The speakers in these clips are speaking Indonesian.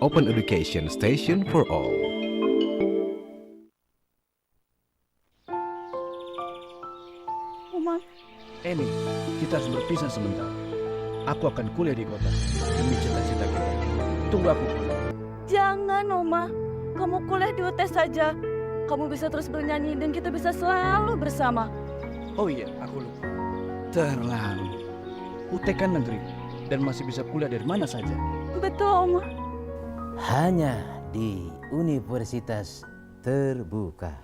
Open Education Station for All. Uma, Eni, kita harus berpisah sebentar. Aku akan kuliah di kota demi cita-cita kita. Tunggu aku pulang. jangan Oma. Kamu kuliah di UT saja. Kamu bisa terus bernyanyi dan kita bisa selalu bersama. Oh iya, aku lupa. Terlalu. UT kan negeri dan masih bisa kuliah dari mana saja. Betul Oma. Hanya di universitas terbuka.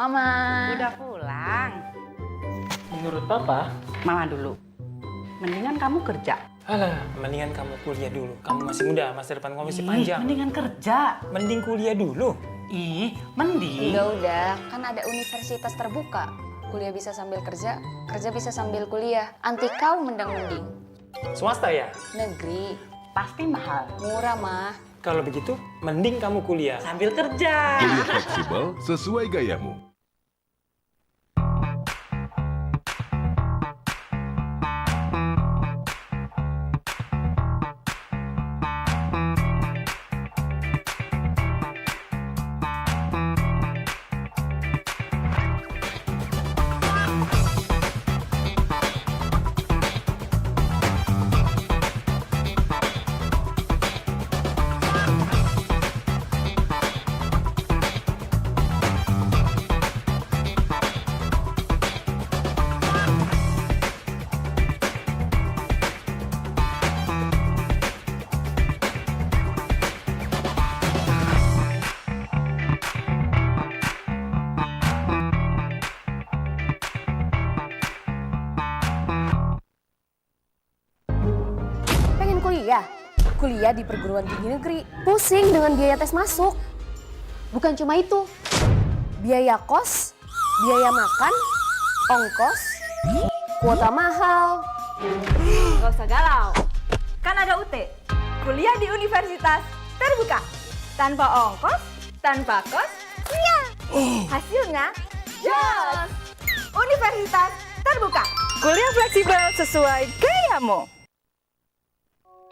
Mama. Udah pulang. Menurut Papa, Mama dulu. Mendingan kamu kerja. alah, mendingan kamu kuliah dulu. Kamu masih muda, masa depan kamu masih panjang. Mendingan kerja. Mending kuliah dulu. Mending. Udah, kan ada universitas terbuka. Kuliah bisa sambil kerja, kerja bisa sambil kuliah. Anti kau mendang-mending. Swasta ya? Negeri, Pasti mahal. murah mah. Kalau begitu, mending kamu kuliah. Sambil kerja. Kuliah fleksibel sesuai gayamu. Pengen kuliah? Kuliah di perguruan tinggi negeri. Pusing dengan biaya tes masuk. Bukan cuma itu. Biaya kos, biaya makan, ongkos, kuota mahal. Gak usah galau. Kan ada UT. Kuliah di universitas terbuka. Tanpa ongkos, tanpa kos, iya. Hasilnya, jos. Universitas terbuka. Kuliah fleksibel sesuai gayamu.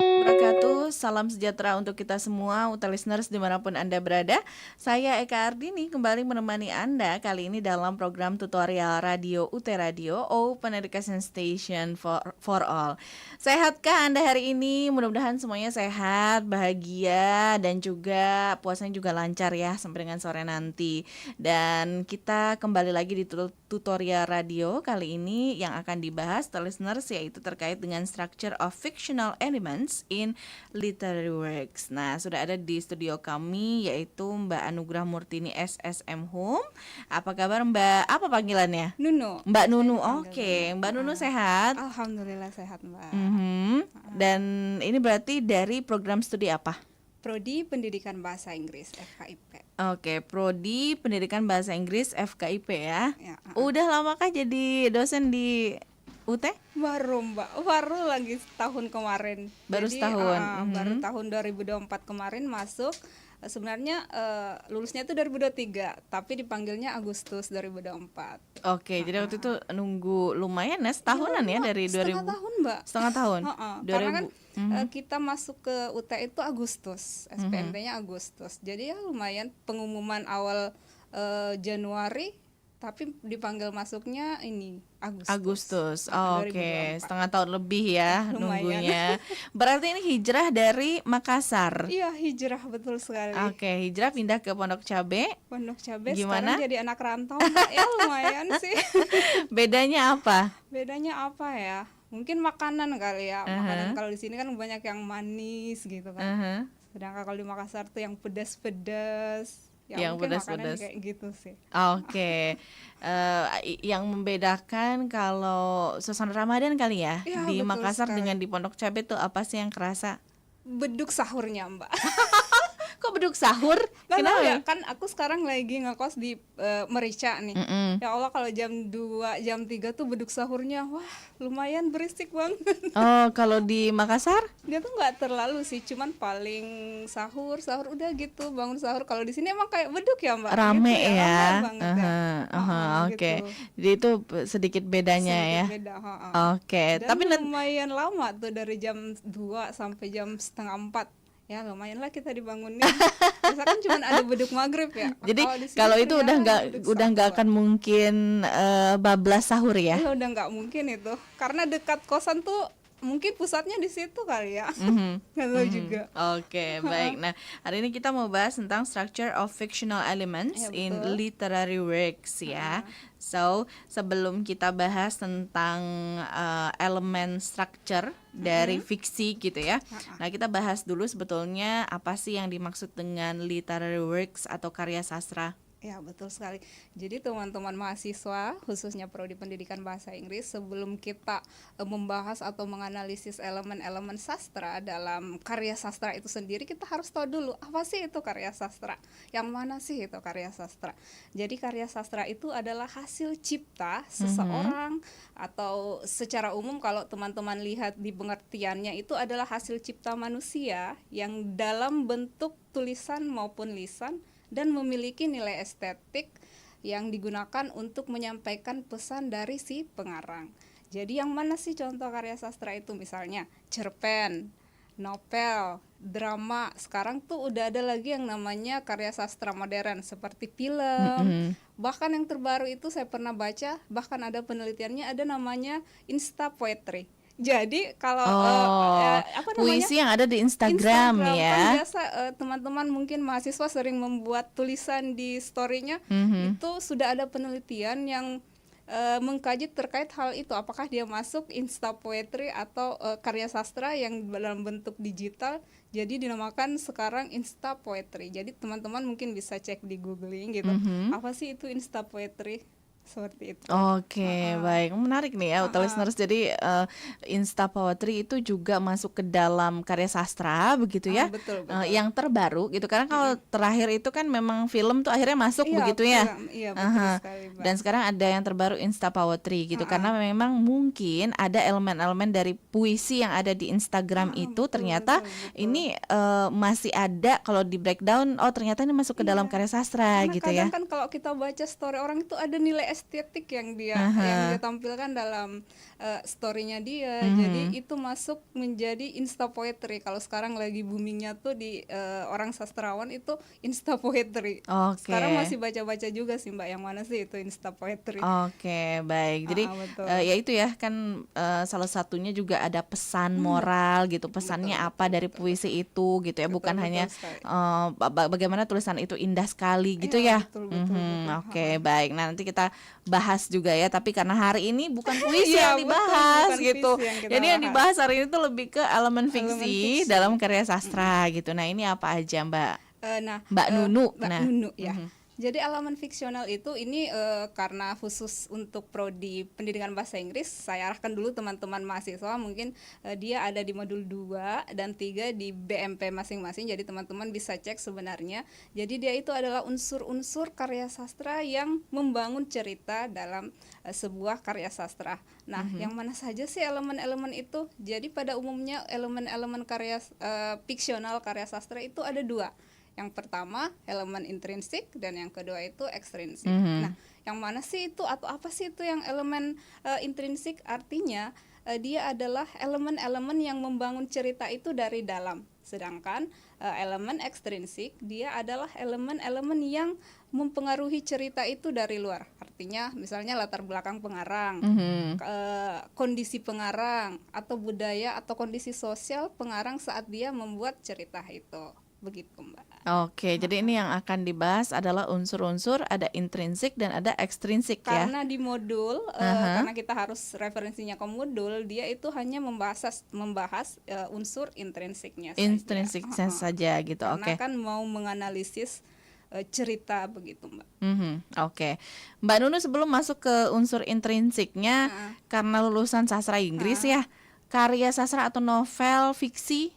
Wabarakatuh, salam sejahtera untuk kita semua, UT listeners dimanapun Anda berada. Saya Eka Ardini kembali menemani Anda kali ini dalam program tutorial radio UT Radio, Open Education Station for All. Sehatkah Anda hari ini? Mudah-mudahan semuanya sehat, bahagia, dan juga puasanya juga lancar ya sampai dengan sore nanti. Dan kita kembali lagi di tutorial radio kali ini yang akan dibahas listeners, yaitu terkait dengan structure of fictional elements in literary works. Nah, sudah ada di studio kami yaitu Mbak Anugrah Murtini SSM Home. Apa kabar Mbak? Apa panggilannya? Nunu. Mbak Nunu. Oke, Mbak Nunu sehat? Alhamdulillah sehat Mbak. Dan ini berarti dari program studi apa? Prodi Pendidikan Bahasa Inggris FKIP. Oke, Prodi Pendidikan Bahasa Inggris FKIP ya. Ya, Udah lamakah jadi dosen di UT? Baru Mbak, baru lagi setahun kemarin. Baru Jadi, setahun. Baru tahun 2024 kemarin masuk. Sebenarnya lulusnya itu 2023, tapi dipanggilnya Agustus 2024. Oke, jadi waktu itu nunggu lumayan ya, setahunan ya dari 2000. Setengah tahun Mbak. Setengah tahun. Karena kan kita masuk ke UT itu Agustus, SPMT-nya Agustus. Jadi ya lumayan, pengumuman awal Januari, tapi dipanggil masuknya ini Agustus. Oke, setengah tahun lebih ya Lumayan. nunggunya. Berarti ini hijrah dari Makassar. Iya, hijrah betul sekali. Oke, hijrah pindah ke Pondok Cabe. Pondok Cabe Gimana? sekarang jadi anak rantau Mbak. Ya lumayan sih. Bedanya apa? Bedanya apa ya? Mungkin makanan kali ya. Makanan kalau di sini kan banyak yang manis gitu kan. Sedangkan kalau di Makassar tuh yang pedas-pedas. Ya Yang mungkin pedas-pedas. makanan kayak gitu sih. Oke. Yang membedakan kalau suasana Ramadan kali ya, Iya, di betul Makassar sekali. dengan di Pondok Cabe tuh apa sih yang kerasa? Beduk sahurnya Mbak. Kok kok beduk sahur? Nggak tahu Kenapa? ya, kan aku sekarang lagi ngekos di Merica nih. Ya Allah, kalau jam 2, jam 3 tuh beduk sahurnya, wah lumayan berisik banget. Oh, kalau di Makassar? Dia tuh nggak terlalu sih, cuman paling sahur udah gitu, bangun sahur. Kalau di sini emang kayak beduk ya Mbak? Rame Gitu ya. rame banget ya. Oke. Gitu. Jadi itu sedikit bedanya ya. Sedikit beda, Oke, Dan tapi lumayan lama tuh dari jam 2 sampai jam setengah 4. Ya lumayan lah kita dibangunin. Biasa kan cuma ada beduk maghrib ya. jadi di sini kalau itu udah ternyata nggak beduk nggak sahur. akan mungkin bablas sahur ya. Iya, udah nggak mungkin itu, karena dekat kosan tuh mungkin pusatnya di situ kali ya. Nggak tahu juga. Oke, baik. Nah, hari ini kita mau bahas tentang structure of fictional elements Ya, in betul. literary works ya. So, sebelum kita bahas tentang elemen structure dari fiksi gitu ya. Nah, kita bahas dulu sebetulnya apa sih yang dimaksud dengan literary works atau karya sastra. Ya betul sekali. Jadi teman-teman mahasiswa khususnya Prodi Pendidikan Bahasa Inggris, sebelum kita membahas atau menganalisis elemen-elemen sastra dalam karya sastra itu sendiri, kita harus tahu dulu apa sih itu karya sastra, yang mana sih itu karya sastra. Jadi karya sastra itu adalah hasil cipta seseorang, atau secara umum kalau teman-teman lihat di pengertiannya itu adalah hasil cipta manusia yang dalam bentuk tulisan maupun lisan dan memiliki nilai estetik yang digunakan untuk menyampaikan pesan dari si pengarang. Jadi yang mana sih contoh karya sastra itu? Misalnya cerpen, novel, drama. Sekarang tuh udah ada lagi yang namanya karya sastra modern seperti film. Bahkan yang terbaru itu saya pernah baca, bahkan ada penelitiannya, ada namanya insta poetry. Jadi kalau apa namanya, puisi yang ada di Instagram Kan ya. biasa teman-teman mungkin mahasiswa sering membuat tulisan di story-nya. Itu sudah ada penelitian yang mengkaji terkait hal itu, apakah dia masuk insta poetry atau karya sastra yang dalam bentuk digital. Jadi dinamakan sekarang insta poetry. Jadi teman-teman mungkin bisa cek di googling gitu, apa sih itu insta poetry, seperti itu. Oke, baik. Menarik nih ya, listeners. Jadi insta poetry itu juga masuk ke dalam karya sastra begitu ya. Betul. Yang terbaru gitu. Karena kalau terakhir itu kan memang film tuh akhirnya masuk begitu ya. Iya, betul sekali, Mbak. Dan sekarang ada yang terbaru insta poetry gitu. Karena memang mungkin ada elemen-elemen dari puisi yang ada di Instagram itu ternyata ini masih ada kalau di breakdown, oh ternyata ini masuk ke dalam karya sastra Karena gitu kadang ya. kan kalau kita baca story orang itu ada nilai estetik yang dia tampilkan dalam story-nya dia. Jadi itu masuk menjadi insta poetry. Kalau sekarang lagi boomingnya tuh di orang sastrawan itu insta poetry. Oke. Sekarang masih baca-baca juga sih Mbak, yang mana sih itu insta poetry. Oke, baik. Jadi betul. ya itu ya kan salah satunya juga ada pesan moral gitu. Pesannya apa dari puisi itu gitu ya, bukan hanya sekali. bagaimana tulisan itu indah sekali gitu Iya, ya. betul. Oke, baik. Nah, nanti kita bahas juga ya, tapi karena hari ini bukan puisi Iya, yang betul, dibahas bukan gitu. puisi yang kita Jadi yang bahas. dibahas hari ini tuh lebih ke elemen fiksi, fiksi. dalam karya sastra gitu. Nah, ini apa aja, Mbak? Mbak Nunu. Mbak Nunu ya. Jadi elemen fiksional itu ini karena khusus untuk prodi pendidikan bahasa Inggris, saya arahkan dulu teman-teman mahasiswa, mungkin dia ada di modul 2 dan 3 di BMP masing-masing. Jadi teman-teman bisa cek sebenarnya. Jadi dia itu adalah unsur-unsur karya sastra yang membangun cerita dalam sebuah karya sastra. Nah, yang mana saja sih elemen-elemen itu? Jadi pada umumnya elemen-elemen karya fiksional, karya sastra itu ada 2. Yang pertama elemen intrinsik dan yang kedua itu ekstrinsik. Nah, yang mana sih itu atau apa sih itu yang elemen intrinsik? Artinya dia adalah elemen-elemen yang membangun cerita itu dari dalam. Sedangkan elemen ekstrinsik dia adalah elemen-elemen yang mempengaruhi cerita itu dari luar. Artinya misalnya latar belakang pengarang, kondisi pengarang atau budaya atau kondisi sosial pengarang saat dia membuat cerita itu. Begitu Mbak. Oke, jadi ini yang akan dibahas adalah unsur-unsur, ada intrinsik dan ada ekstrinsik ya. Karena di modul, karena kita harus referensinya ke modul, dia itu hanya membahas unsur intrinsiknya Intrinsiknya saja gitu. Karena Oke. kan mau menganalisis cerita begitu Mbak. Oke. Mbak Nunu sebelum masuk ke unsur intrinsiknya, karena lulusan sastra Inggris ya, karya sastra atau novel fiksi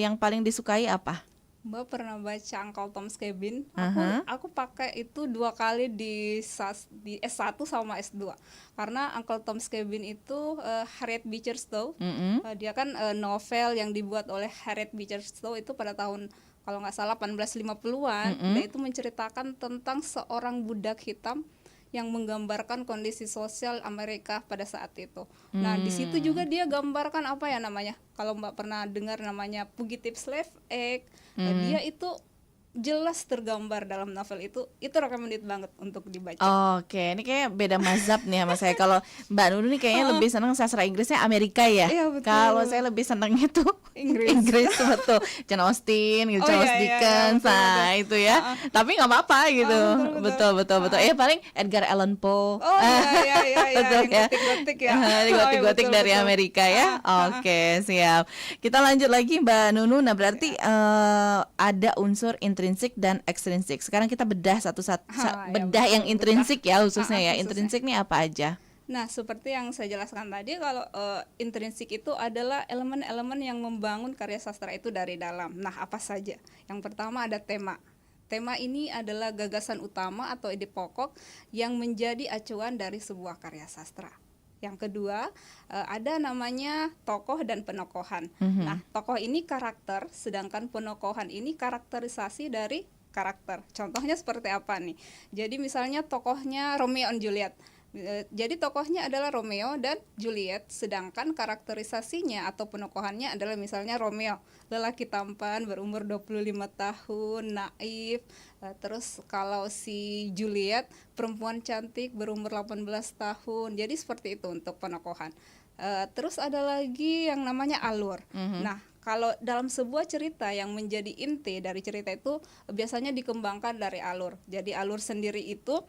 yang paling disukai apa? Mbak pernah baca Uncle Tom's Cabin? Aha. Aku pakai itu 2 kali di S1 sama S2. Karena Uncle Tom's Cabin itu Harriet Beecher Stowe. Dia kan novel yang dibuat oleh Harriet Beecher Stowe itu pada tahun kalau nggak salah 1850-an. Dan itu menceritakan tentang seorang budak hitam yang menggambarkan kondisi sosial Amerika pada saat itu. Nah, di situ juga dia gambarkan apa ya namanya? Kalau Mbak pernah dengar namanya Fugitive Slave Act, dia itu jelas tergambar dalam novel itu recommended banget untuk dibaca. Oke, ini kayak beda mazhab nih sama saya. Kalau Mbak Nunu nih kayaknya lebih senang sastra Inggrisnya Amerika ya. Iya, betul. Kalau saya lebih senang itu Inggris betul. Jane Austen, gitu, Charles Dickens, nah itu ya. Tapi nggak apa-apa gitu. Betul. Paling Edgar Allan Poe. Oh iya, Betul yang ya. gotik-gotik ya. Gotik-gotik Betul, dari betul. Amerika ya. Oke, siap. Kita lanjut lagi Mbak Nunu. Nah, berarti ada unsur intrinsik dan ekstrinsik. Sekarang kita bedah satu-satu, bedah yang intrinsik ya khususnya ya. Khususnya. Intrinsik nih apa aja? Nah, seperti yang saya jelaskan tadi, kalau intrinsik itu adalah elemen-elemen yang membangun karya sastra itu dari dalam. Nah, apa saja? Yang pertama ada tema. Tema ini adalah gagasan utama atau ide pokok yang menjadi acuan dari sebuah karya sastra. Yang kedua, ada namanya tokoh dan penokohan. Nah, tokoh ini karakter, sedangkan penokohan ini karakterisasi dari karakter. Contohnya seperti apa nih? Jadi misalnya tokohnya Romeo and Juliet. Jadi tokohnya adalah Romeo dan Juliet, sedangkan karakterisasinya atau penokohannya adalah misalnya Romeo, lelaki tampan berumur 25 tahun, naif. Terus kalau si Juliet, perempuan cantik berumur 18 tahun. Jadi seperti itu untuk penokohan. Terus ada lagi yang namanya alur. Nah, kalau dalam sebuah cerita yang menjadi inti dari cerita itu biasanya dikembangkan dari alur. Jadi alur sendiri itu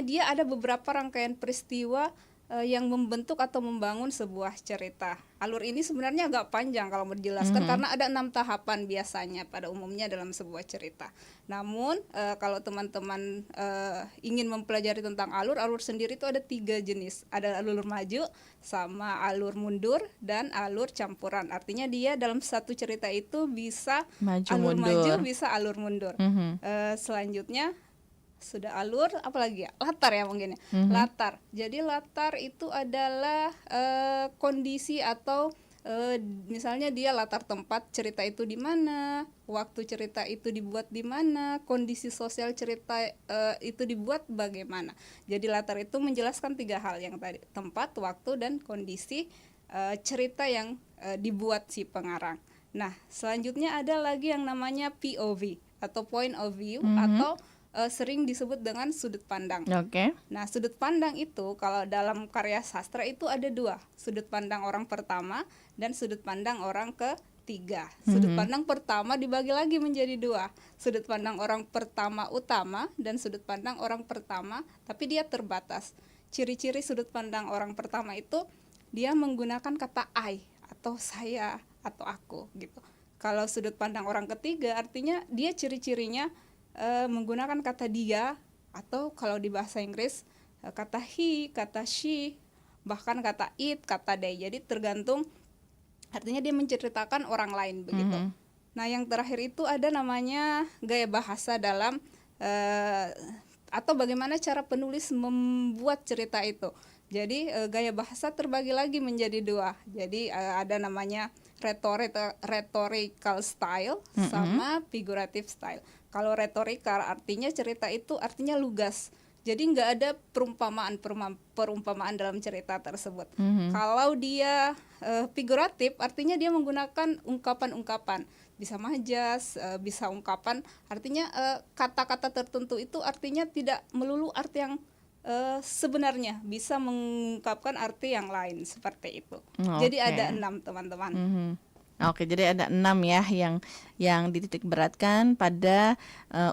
dia ada beberapa rangkaian peristiwa yang membentuk atau membangun sebuah cerita. Alur ini sebenarnya agak panjang kalau mau dijelaskan karena ada 6 tahapan biasanya pada umumnya dalam sebuah cerita. Namun kalau teman-teman ingin mempelajari tentang alur sendiri itu ada 3 jenis. Ada alur maju, sama alur mundur, dan alur campuran. Artinya dia dalam satu cerita itu bisa alur maju, bisa alur mundur. Selanjutnya sudah alur, apalagi ya, latar ya mungkin ya. Latar, jadi latar itu adalah kondisi atau misalnya dia latar tempat cerita itu di mana, waktu cerita itu dibuat di mana, kondisi sosial cerita itu dibuat bagaimana. Jadi latar itu menjelaskan 3 hal yang tadi, tempat, waktu, dan kondisi cerita yang dibuat si pengarang. Nah, selanjutnya ada lagi yang namanya POV atau point of view atau sering disebut dengan sudut pandang. Oke. Nah, sudut pandang itu kalau dalam karya sastra itu ada 2, sudut pandang orang pertama dan sudut pandang orang ketiga. Sudut pandang pertama dibagi lagi menjadi 2, sudut pandang orang pertama utama dan sudut pandang orang pertama, tapi dia terbatas. Ciri-ciri sudut pandang orang pertama itu dia menggunakan kata I atau saya atau aku gitu. Kalau sudut pandang orang ketiga artinya dia ciri-cirinya menggunakan kata dia, atau kalau di bahasa Inggris kata he, kata she, bahkan kata it, kata they. Jadi tergantung, artinya dia menceritakan orang lain begitu. Nah, yang terakhir itu ada namanya gaya bahasa dalam atau bagaimana cara penulis membuat cerita itu. Jadi gaya bahasa terbagi lagi menjadi 2. Jadi ada namanya rhetorical style sama figurative style. Kalau rhetorical artinya cerita itu artinya lugas. Jadi nggak ada perumpamaan dalam cerita tersebut. Kalau dia figuratif artinya dia menggunakan ungkapan-ungkapan. Bisa majas, bisa ungkapan. Artinya kata-kata tertentu itu artinya tidak melulu arti yang sebenarnya, bisa mengungkapkan arti yang lain seperti itu. Jadi ada 6 teman-teman. Oke, jadi ada 6 ya yang dititik beratkan pada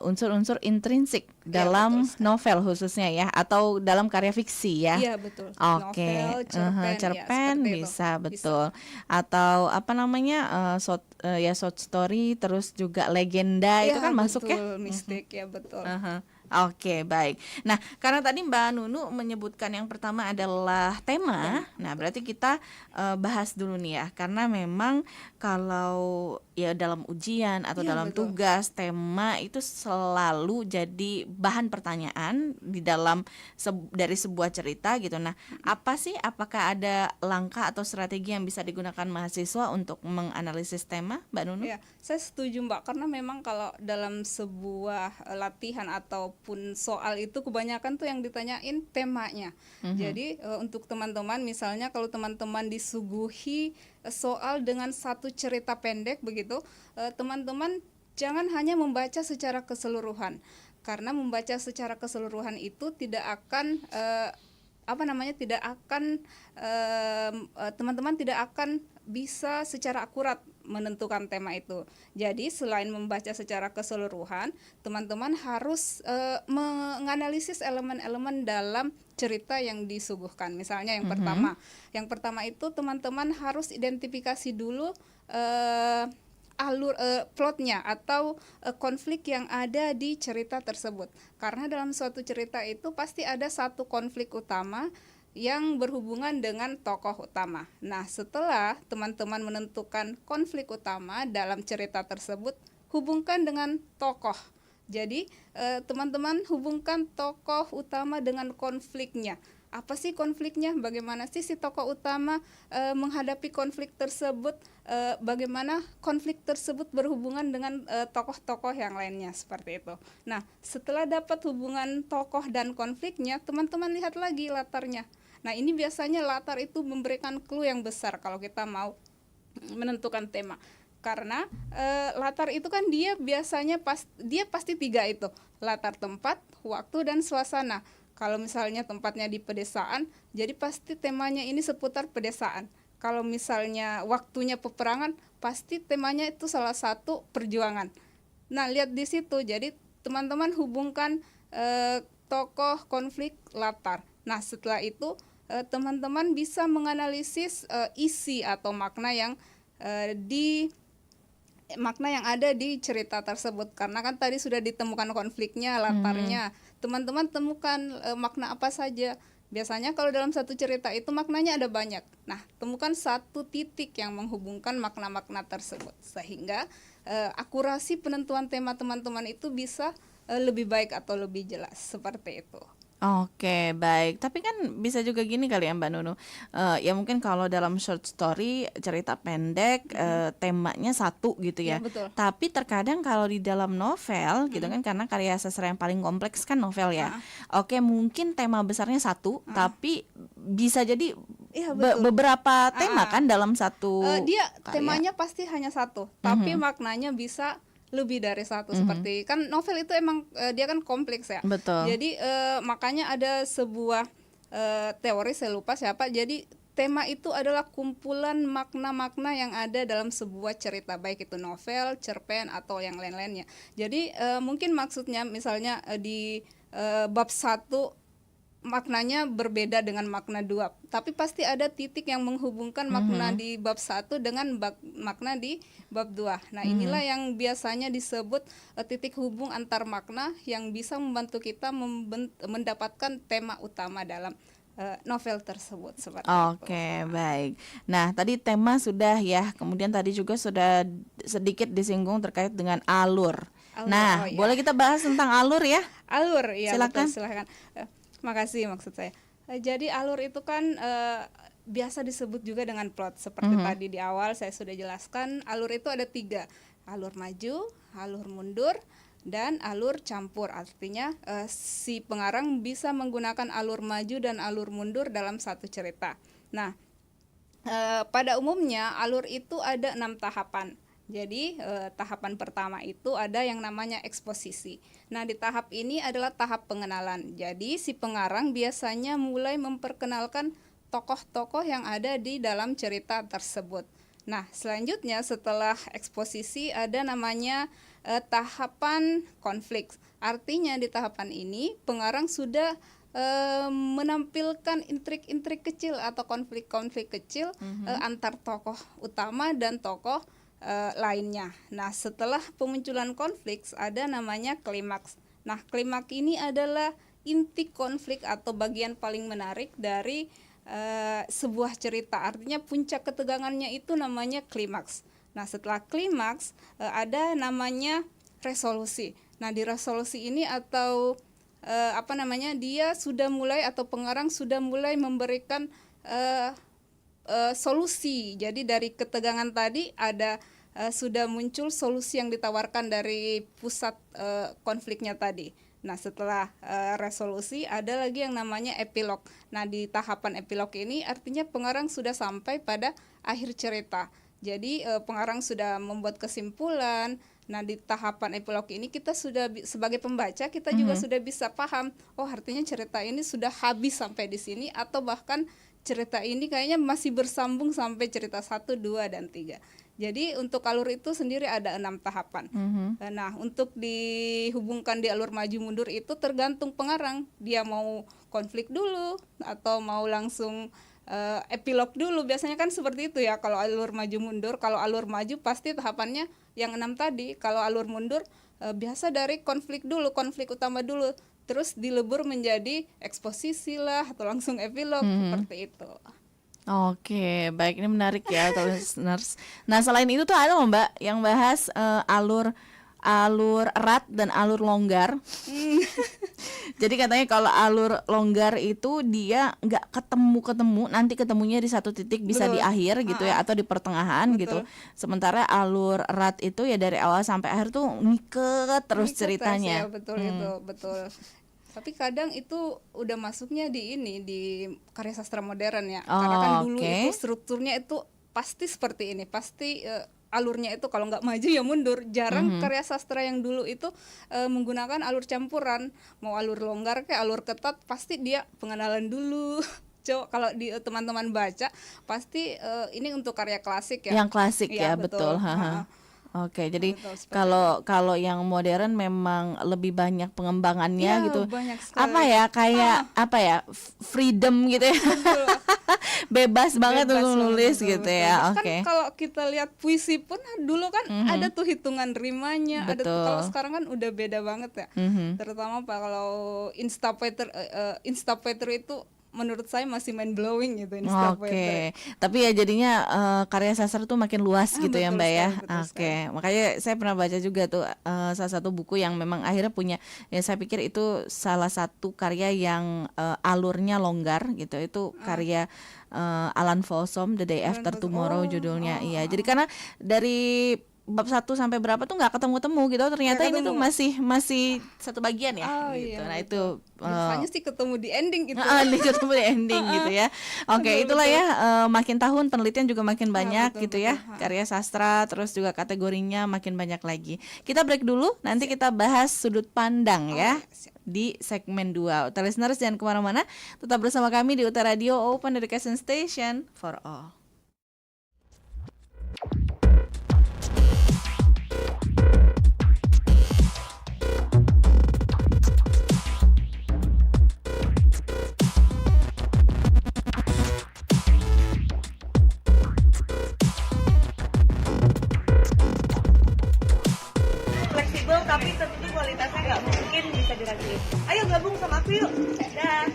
unsur-unsur intrinsik dalam novel khususnya ya, atau dalam karya fiksi ya. Iya, betul. Oke, Novel, cerpen ya, bisa betul. Atau apa namanya short story, terus juga legenda itu kan masuk ya. Mistik ya, betul. Oke, baik. Nah, karena tadi Mbak Nunu menyebutkan yang pertama adalah tema, nah berarti kita bahas dulu nih ya, karena memang kalau ya dalam ujian atau Iya, dalam betul. tugas, tema itu selalu jadi bahan pertanyaan di dalam dari sebuah cerita gitu. Nah, apa sih, apakah ada langkah atau strategi yang bisa digunakan mahasiswa untuk menganalisis tema, Mbak Nunu? Ya, saya setuju Mbak, karena memang kalau dalam sebuah latihan ataupun soal itu kebanyakan tuh yang ditanyain temanya. Jadi untuk teman-teman, misalnya kalau teman-teman disuguhi soal dengan satu cerita pendek begitu, teman-teman jangan hanya membaca secara keseluruhan, karena membaca secara keseluruhan itu tidak akan teman-teman tidak akan bisa secara akurat menentukan tema itu. Jadi selain membaca secara keseluruhan, teman-teman harus menganalisis elemen-elemen dalam cerita yang disuguhkan. Misalnya yang pertama itu teman-teman harus identifikasi dulu alur plotnya atau konflik yang ada di cerita tersebut. Karena dalam suatu cerita itu pasti ada satu konflik utama yang berhubungan dengan tokoh utama. Nah, setelah teman-teman menentukan konflik utama dalam cerita tersebut, hubungkan dengan tokoh. Jadi, teman-teman hubungkan tokoh utama dengan konfliknya. Apa sih konfliknya? Bagaimana sih si tokoh utama menghadapi konflik tersebut? Bagaimana konflik tersebut berhubungan dengan tokoh-tokoh yang lainnya, seperti itu. Nah, setelah dapat hubungan tokoh dan konfliknya, teman-teman lihat lagi latarnya. Nah, ini biasanya latar itu memberikan clue yang besar kalau kita mau menentukan tema. Karena latar itu kan dia biasanya dia pasti 3 itu, latar tempat, waktu, dan suasana. Kalau misalnya tempatnya di pedesaan, jadi pasti temanya ini seputar pedesaan. Kalau misalnya waktunya peperangan, pasti temanya itu salah satu perjuangan. Nah, lihat di situ. Jadi teman-teman hubungkan tokoh, konflik, latar. Nah, setelah itu teman-teman bisa menganalisis isi atau makna yang ada di cerita tersebut. Karena kan tadi sudah ditemukan konfliknya, latarnya. Teman-teman temukan makna apa saja. Biasanya kalau dalam satu cerita itu maknanya ada banyak. Nah, temukan satu titik yang menghubungkan makna-makna tersebut, sehingga akurasi penentuan tema teman-teman itu bisa lebih baik atau lebih jelas, seperti itu. Oke, baik. Tapi kan bisa juga gini kali ya Mbak Nunu. Ya mungkin kalau dalam short story, cerita pendek, temanya satu gitu ya. Ya, betul. Tapi terkadang kalau di dalam novel gitu kan, karena karya sastra yang paling kompleks kan novel ya. Oke, mungkin tema besarnya satu, tapi bisa jadi Iya, betul. beberapa tema kan dalam satu dia karya. temanya pasti hanya satu, tapi maknanya bisa lebih dari satu. Seperti kan novel itu emang dia kan kompleks ya. Betul. Jadi makanya ada sebuah teori, saya lupa siapa. Jadi tema itu adalah kumpulan makna-makna yang ada dalam sebuah cerita, baik itu novel, cerpen, atau yang lain-lainnya. Jadi mungkin maksudnya misalnya di bab 1 maknanya berbeda dengan makna 2, tapi pasti ada titik yang menghubungkan makna di bab 1 dengan makna di bab 2. Nah, inilah yang biasanya disebut titik hubung antar makna yang bisa membantu kita mendapatkan tema utama dalam novel tersebut, seperti itu. Oke, baik. Nah, tadi tema sudah ya, kemudian tadi juga sudah sedikit disinggung terkait dengan alur. Nah, iya. boleh kita bahas tentang alur ya? Alur, ya. Silakan. Betul, silakan. Makasih maksud saya. Jadi alur itu kan biasa disebut juga dengan plot. Seperti tadi di awal saya sudah jelaskan, alur itu ada 3. Alur maju, alur mundur, dan alur campur. Artinya si pengarang bisa menggunakan alur maju dan alur mundur dalam satu cerita. Nah, pada umumnya alur itu ada 6 tahapan. Jadi tahapan pertama itu ada yang namanya eksposisi. Nah, di tahap ini adalah tahap pengenalan. Jadi si pengarang biasanya mulai memperkenalkan tokoh-tokoh yang ada di dalam cerita tersebut. Nah, selanjutnya setelah eksposisi ada namanya tahapan konflik. Artinya di tahapan ini pengarang sudah menampilkan intrik-intrik kecil atau konflik-konflik kecil antar tokoh utama dan tokoh lainnya. Nah, setelah pemunculan konflik ada namanya klimaks. Nah, klimaks ini adalah inti konflik atau bagian paling menarik dari sebuah cerita. Artinya puncak ketegangannya itu namanya klimaks. Nah, setelah klimaks ada namanya resolusi. Nah, di resolusi ini atau dia sudah mulai atau pengarang sudah mulai memberikan solusi. Jadi dari ketegangan tadi ada sudah muncul solusi yang ditawarkan dari pusat konfliknya tadi. Nah, setelah resolusi ada lagi yang namanya epilog. Nah, di tahapan epilog ini artinya pengarang sudah sampai pada akhir cerita. Jadi pengarang sudah membuat kesimpulan. Nah, di tahapan epilog ini kita sudah sebagai pembaca kita juga sudah bisa paham, oh artinya cerita ini sudah habis sampai di sini, atau bahkan cerita ini kayaknya masih bersambung sampai cerita 1, 2, dan 3. Jadi untuk alur itu sendiri ada 6 tahapan. Nah, untuk dihubungkan di alur maju mundur itu tergantung pengarang. Dia mau konflik dulu atau mau langsung epilog dulu. Biasanya kan seperti itu ya kalau alur maju mundur. Kalau alur maju pasti tahapannya yang 6 tadi. Kalau alur mundur biasa dari konflik dulu, konflik utama dulu. Terus dilebur menjadi eksposisi lah atau langsung epilog seperti itu. Oke, baik, ini menarik ya listeners. Nah, selain itu tuh ada loh Mbak yang bahas alur erat dan alur longgar. Jadi katanya kalau alur longgar itu dia nggak ketemu, nanti ketemunya di satu titik, bisa di akhir gitu ya, atau di pertengahan gitu. Sementara alur erat itu ya dari awal sampai akhir tuh ngiket terus ceritanya. Ya, betul itu, betul. Tapi kadang itu udah masuknya di karya sastra modern ya. Karena kan dulu itu strukturnya itu pasti seperti ini, pasti alurnya itu kalau nggak maju ya mundur. Jarang karya sastra yang dulu itu menggunakan alur campuran, mau alur longgar kayak alur ketat, pasti dia pengenalan dulu. Coba kalau di teman-teman baca pasti ini untuk karya klasik ya. Yang klasik ya, betul. Oke, jadi kalau yang modern memang lebih banyak pengembangannya gitu. Apa ya? Freedom gitu ya. Bebas banget untuk nulis betul, gitu ya. Oke. Kan kalau kita lihat puisi pun dulu kan ada tuh hitungan rimanya, ada tuh, kalau sekarang kan udah beda banget ya. Terutama kalau insta poetry itu menurut saya masih mind blowing gitu. Oke. Tapi ya jadinya karya sastra tuh makin luas gitu ya Mbak ya. Oke. Makanya saya pernah baca juga tuh salah satu buku yang memang akhirnya punya, ya saya pikir itu salah satu karya yang alurnya longgar gitu. Itu karya Alan Folsom, The Day After Tomorrow judulnya. Iya. Jadi karena dari bab 1 sampai berapa tuh nggak ketemu gitu, ternyata ini tuh masih satu bagian ya gitu. Nah itu biasanya sih ketemu di ending gitu. Ketemu di ending gitu ya. Oke, itulah ya, makin tahun penelitian juga makin banyak gitu ya, karya sastra, terus juga kategorinya makin banyak lagi. Kita break dulu, nanti kita bahas sudut pandang ya di segmen 2. Listeners jangan kemana-mana, tetap bersama kami di UT Radio, Open Education Station for All. Tapi tentu kualitasnya nggak mungkin bisa diraguin. Ayo gabung sama aku yuk. Dah.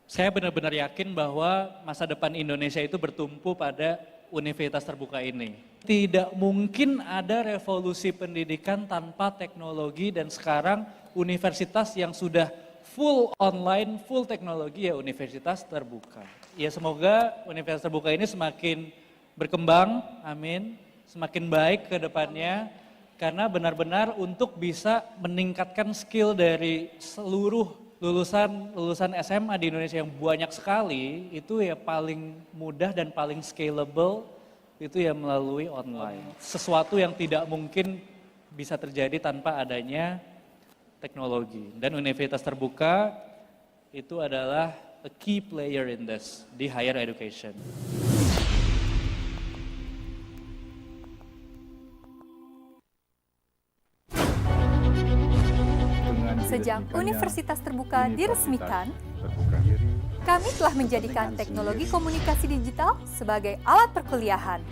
Saya benar-benar yakin bahwa masa depan Indonesia itu bertumpu pada universitas terbuka ini. Tidak mungkin ada revolusi pendidikan tanpa teknologi, dan sekarang universitas yang sudah full online, full teknologi ya universitas terbuka. Ya semoga universitas terbuka ini semakin berkembang, amin, semakin baik ke depannya, karena benar-benar untuk bisa meningkatkan skill dari seluruh lulusan SMA di Indonesia yang banyak sekali, itu ya paling mudah dan paling scalable itu ya melalui online. Sesuatu yang tidak mungkin bisa terjadi tanpa adanya teknologi, dan universitas terbuka itu adalah a key player in this di higher education. Sejak Universitas Terbuka diresmikan, kami telah menjadikan teknologi komunikasi digital sebagai alat perkuliahan.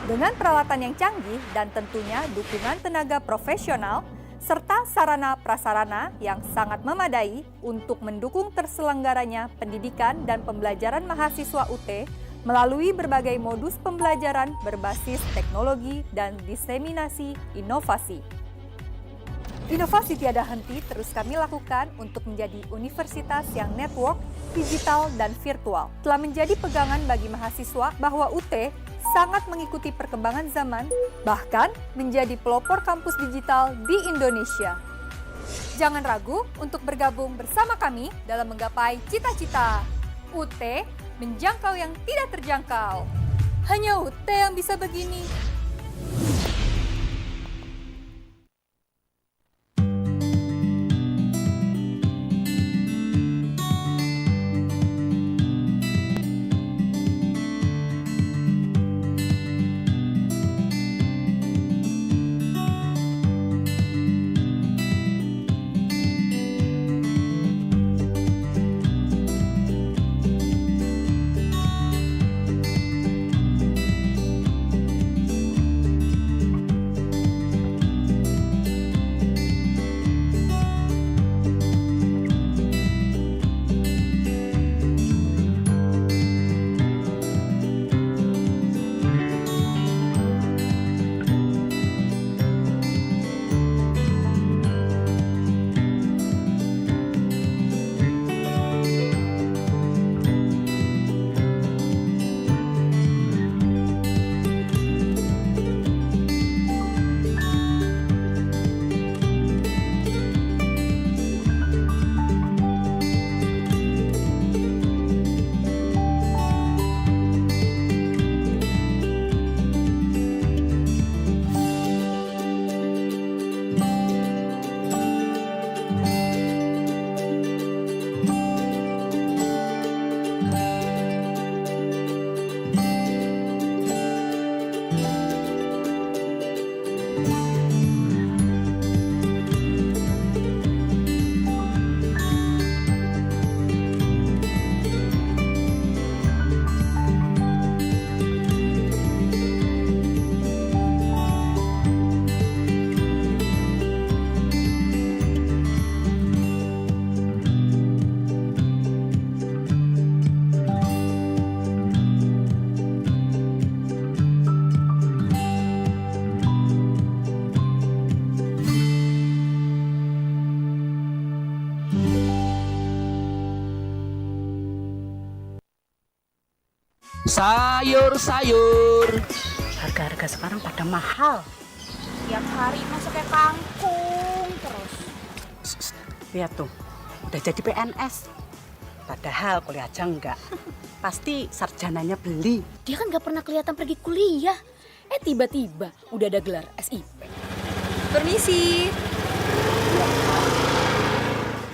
Dengan peralatan yang canggih dan tentunya dukungan tenaga profesional, serta sarana-prasarana yang sangat memadai untuk mendukung terselenggaranya pendidikan dan pembelajaran mahasiswa UT melalui berbagai modus pembelajaran berbasis teknologi dan diseminasi inovasi. Inovasi tiada henti terus kami lakukan untuk menjadi universitas yang network, digital, dan virtual. Telah menjadi pegangan bagi mahasiswa bahwa UT sangat mengikuti perkembangan zaman, bahkan menjadi pelopor kampus digital di Indonesia. Jangan ragu untuk bergabung bersama kami dalam menggapai cita-cita. UT menjangkau yang tidak terjangkau. Hanya UT yang bisa begini. Sayur-sayur. Harga-harga sekarang pada mahal. Tiap hari masuknya kangkung terus. Lihat tuh, udah jadi PNS. Padahal kuliah aja enggak. Pasti sarjananya beli. Dia kan gak pernah kelihatan pergi kuliah. Tiba-tiba udah ada gelar SIP. Permisi.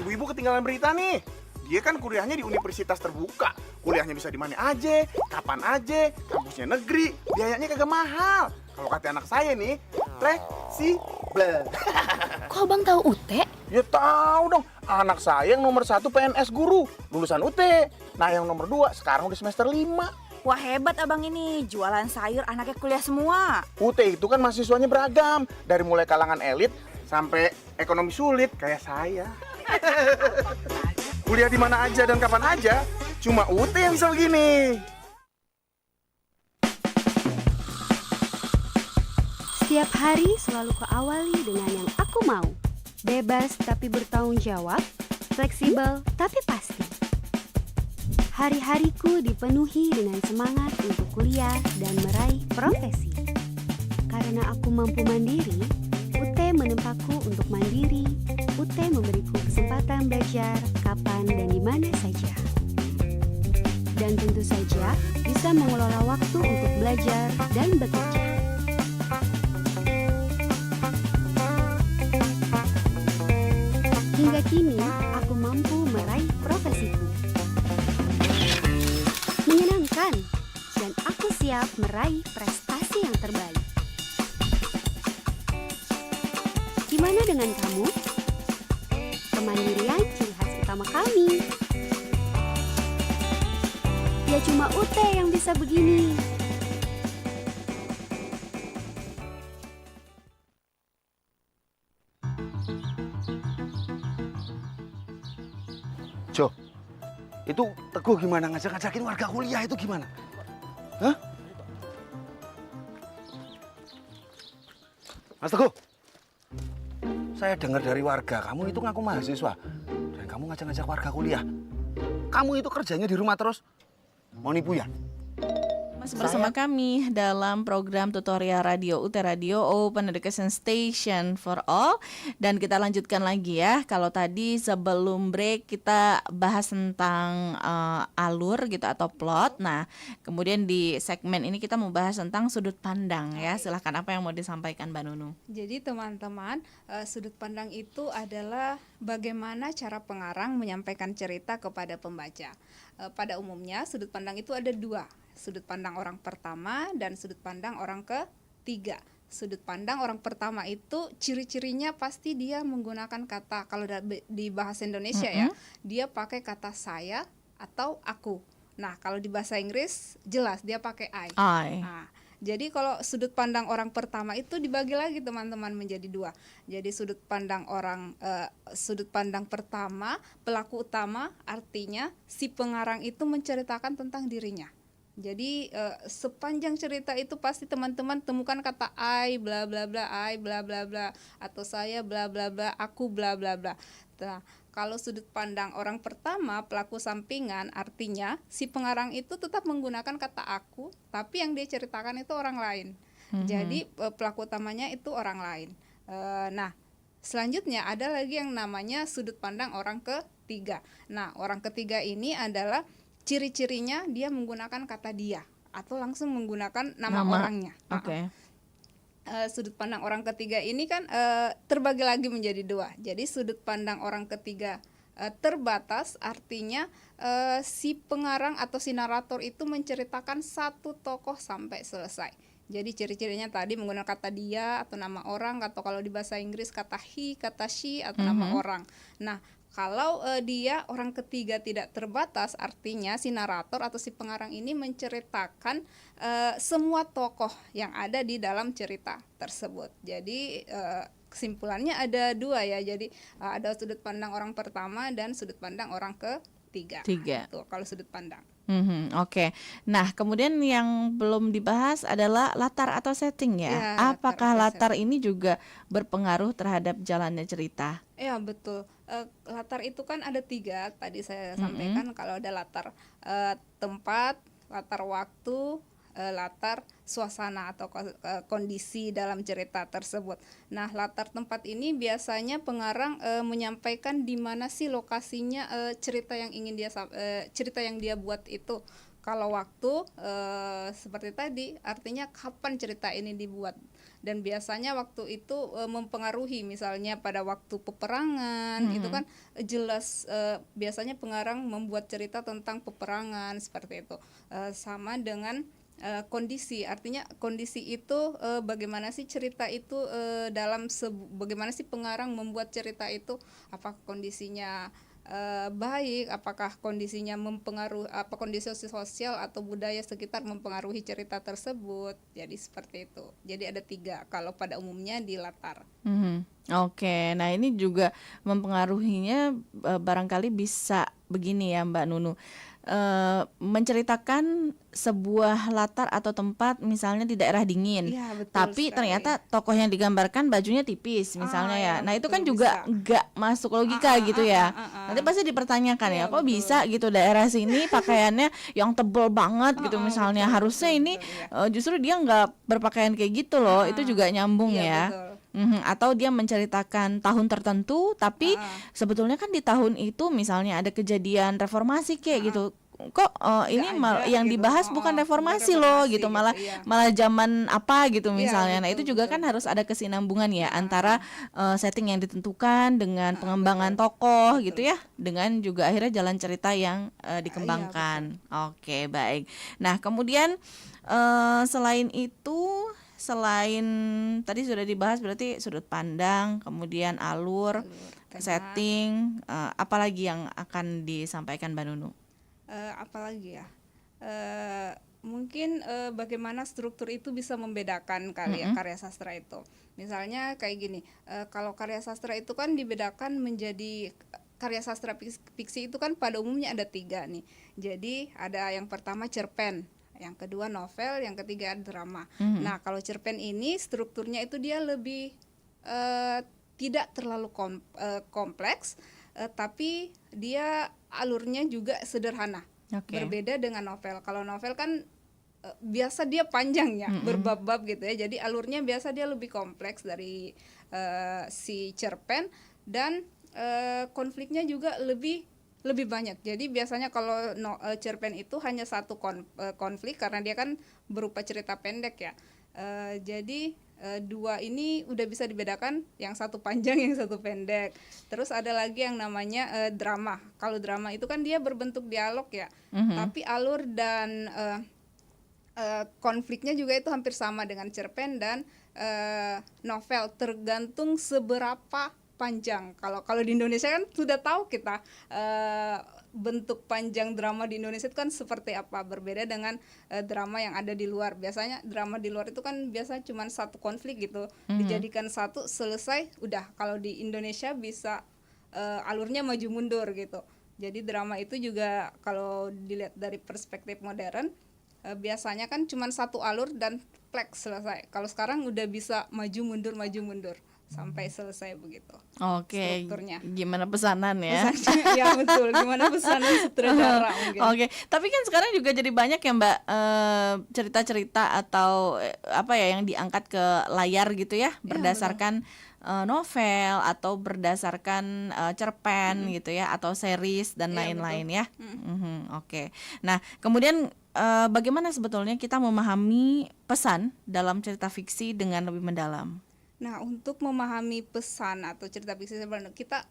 Ibu-ibu ketinggalan berita nih. Dia kan kuliahnya di universitas terbuka. Kuliahnya bisa di mana aja, kapan aja, kampusnya negeri, biayanya kagak mahal. Kalau kata anak saya nih, fleksibel. Kok abang tahu UT? Ya tahu dong, anak saya yang nomor 1 PNS guru, lulusan UT. Nah yang nomor 2 sekarang udah semester 5. Wah hebat abang ini, jualan sayur anaknya kuliah semua. UT itu kan mahasiswanya beragam, dari mulai kalangan elit sampai ekonomi sulit kayak saya. Kuliah di mana aja dan kapan aja, cuma UT yang bisa begini. Setiap hari selalu kuawali dengan yang aku mau. Bebas tapi bertanggung jawab, fleksibel tapi pasti. Hari-hariku dipenuhi dengan semangat untuk kuliah dan meraih profesi. Karena aku mampu mandiri, UT menempaku untuk mandiri. UT memberiku kesempatan belajar kapan dan di mana saja. Dan tentu saja bisa mengelola waktu untuk belajar dan bekerja. Hingga kini, aku mampu meraih profesiku. Menyenangkan, dan aku siap meraih prestasi yang terbaik. Gimana dengan kamu? Kemandirian ciri khas utama kami. Ya cuma UT yang bisa begini. Itu Teguh gimana ngajak-ngajakin warga kuliah itu gimana? Hah? Mas Teguh, saya dengar dari warga kamu itu ngaku mahasiswa dan kamu ngajak-ngajak warga kuliah. Kamu itu kerjanya di rumah terus, mau nipu ya? Masih bersama kami dalam program tutorial radio UT Radio Open Education Station for All. Dan kita lanjutkan lagi ya. Kalau tadi sebelum break kita bahas tentang alur gitu atau plot. Nah kemudian di segmen ini kita mau bahas tentang sudut pandang ya. Silahkan, apa yang mau disampaikan Mbak Nunu? Jadi teman-teman, sudut pandang itu adalah bagaimana cara pengarang menyampaikan cerita kepada pembaca. Pada umumnya sudut pandang itu ada dua. Sudut pandang orang pertama dan sudut pandang orang ketiga. Sudut pandang orang pertama itu ciri-cirinya pasti dia menggunakan kata, kalau di bahasa Indonesia ya, dia pakai kata saya atau aku. Nah, kalau di bahasa Inggris jelas dia pakai I. Nah, jadi kalau sudut pandang orang pertama itu dibagi lagi teman-teman menjadi dua. Jadi sudut pandang pertama, pelaku utama, artinya si pengarang itu menceritakan tentang dirinya. Jadi sepanjang cerita itu pasti teman-teman temukan kata I bla bla bla, I bla bla bla, atau saya bla bla bla, aku bla bla bla. Nah, kalau sudut pandang orang pertama, pelaku sampingan, artinya si pengarang itu tetap menggunakan kata aku, tapi yang dia ceritakan itu orang lain. Jadi pelaku utamanya itu orang lain. Nah, selanjutnya ada lagi yang namanya sudut pandang orang ketiga. Nah, orang ketiga ini adalah ciri-cirinya dia menggunakan kata dia atau langsung menggunakan nama orangnya. Sudut pandang orang ketiga ini kan terbagi lagi menjadi dua. Jadi sudut pandang orang ketiga terbatas, artinya si pengarang atau si narator itu menceritakan satu tokoh sampai selesai. Jadi ciri-cirinya tadi menggunakan kata dia atau nama orang, atau kalau di bahasa Inggris kata he, kata she, atau nama orang. Nah, kalau dia orang ketiga tidak terbatas, artinya si narator atau si pengarang ini menceritakan semua tokoh yang ada di dalam cerita tersebut. Jadi kesimpulannya ada dua ya. Jadi ada sudut pandang orang pertama dan sudut pandang orang ketiga. Itu kalau sudut pandang. Oke. Nah, kemudian yang belum dibahas adalah latar atau setting ya. Apakah latar ini juga berpengaruh terhadap jalannya cerita? Ya, betul. Latar itu kan ada 3 tadi saya sampaikan. Kalau ada latar tempat, latar waktu, latar suasana atau kondisi dalam cerita tersebut. Nah, latar tempat ini biasanya pengarang menyampaikan di mana sih lokasinya cerita yang ingin cerita yang dia buat itu. Kalau waktu seperti tadi, artinya kapan cerita ini dibuat. Dan biasanya waktu itu mempengaruhi, misalnya pada waktu peperangan, itu kan jelas biasanya pengarang membuat cerita tentang peperangan seperti itu. Sama dengan kondisi, artinya kondisi itu bagaimana sih cerita itu bagaimana sih pengarang membuat cerita itu, apakah kondisinya baik, apakah kondisinya mempengaruhi, apa kondisi sosial atau budaya sekitar mempengaruhi cerita tersebut. Jadi seperti itu. Jadi ada 3 kalau pada umumnya di latar. Oke, nah ini juga mempengaruhinya barangkali bisa begini ya Mbak Nunu. Menceritakan sebuah latar atau tempat misalnya di daerah dingin, tapi ternyata tokoh yang digambarkan bajunya tipis misalnya ya. Nah itu kan juga nggak masuk logika gitu ya. Nanti pasti dipertanyakan ya, kok bisa gitu daerah sini pakaiannya yang tebel banget gitu misalnya. Harusnya ini justru dia nggak berpakaian kayak gitu loh. Itu juga nyambung ya. Atau dia menceritakan tahun tertentu, tapi sebetulnya kan di tahun itu misalnya ada kejadian reformasi kayak gitu. Kok ini yang dibahas bukan reformasi loh gitu, malah zaman apa gitu misalnya. Nah itu juga kan harus ada kesinambungan ya antara setting yang ditentukan dengan pengembangan tokoh gitu ya, dengan juga akhirnya jalan cerita yang dikembangkan. Oke, baik. Nah kemudian selain itu, selain tadi sudah dibahas berarti sudut pandang, kemudian alur, setting, apalagi yang akan disampaikan Mbak Nunu? Apalagi ya, mungkin bagaimana struktur itu bisa membedakan kali ya karya sastra itu. Misalnya kayak gini, kalau karya sastra itu kan dibedakan menjadi karya sastra fiksi itu kan pada umumnya ada 3 nih. Jadi ada yang pertama cerpen, yang kedua novel, yang ketiga drama. Nah kalau cerpen ini strukturnya itu dia lebih tidak terlalu kompleks, tapi dia alurnya juga sederhana. Berbeda dengan novel. Kalau novel kan biasa dia panjang ya, berbab-bab gitu ya. Jadi alurnya biasa dia lebih kompleks dari si cerpen, dan konfliknya juga lebih banyak. Jadi biasanya kalau cerpen itu hanya satu konflik karena dia kan berupa cerita pendek ya. Jadi 2 ini udah bisa dibedakan, yang satu panjang, yang satu pendek. Terus ada lagi yang namanya drama. Kalau drama itu kan dia berbentuk dialog ya, tapi alur dan konfliknya juga itu hampir sama dengan cerpen dan novel, tergantung seberapa panjang. Kalau di Indonesia kan sudah tahu kita bentuk panjang drama di Indonesia itu kan seperti apa, berbeda dengan drama yang ada di luar. Biasanya drama di luar itu kan biasanya cuma satu konflik gitu, dijadikan satu, selesai, udah. Kalau di Indonesia bisa alurnya maju mundur gitu. Jadi drama itu juga kalau dilihat dari perspektif modern, biasanya kan cuma satu alur dan plek, selesai. Kalau sekarang udah bisa maju mundur sampai selesai begitu. Oke. Strukturnya. Gimana pesanan ya? Ya betul. Gimana pesanan sutradara mungkin. Oke. Tapi kan sekarang juga jadi banyak ya Mbak, cerita-cerita atau apa ya yang diangkat ke layar gitu ya, berdasarkan novel atau berdasarkan cerpen gitu ya, atau series dan lain-lain ya. Oke. Nah, kemudian bagaimana sebetulnya kita memahami pesan dalam cerita fiksi dengan lebih mendalam? Nah, untuk memahami pesan atau cerita fiksi sebenarnya kita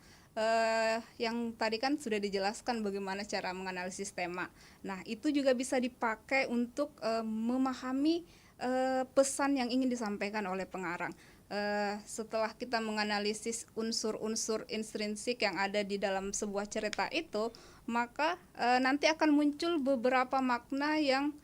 yang tadi kan sudah dijelaskan bagaimana cara menganalisis tema. Nah, itu juga bisa dipakai untuk memahami pesan yang ingin disampaikan oleh pengarang. Setelah kita menganalisis unsur-unsur intrinsik yang ada di dalam sebuah cerita itu, maka nanti akan muncul beberapa makna yang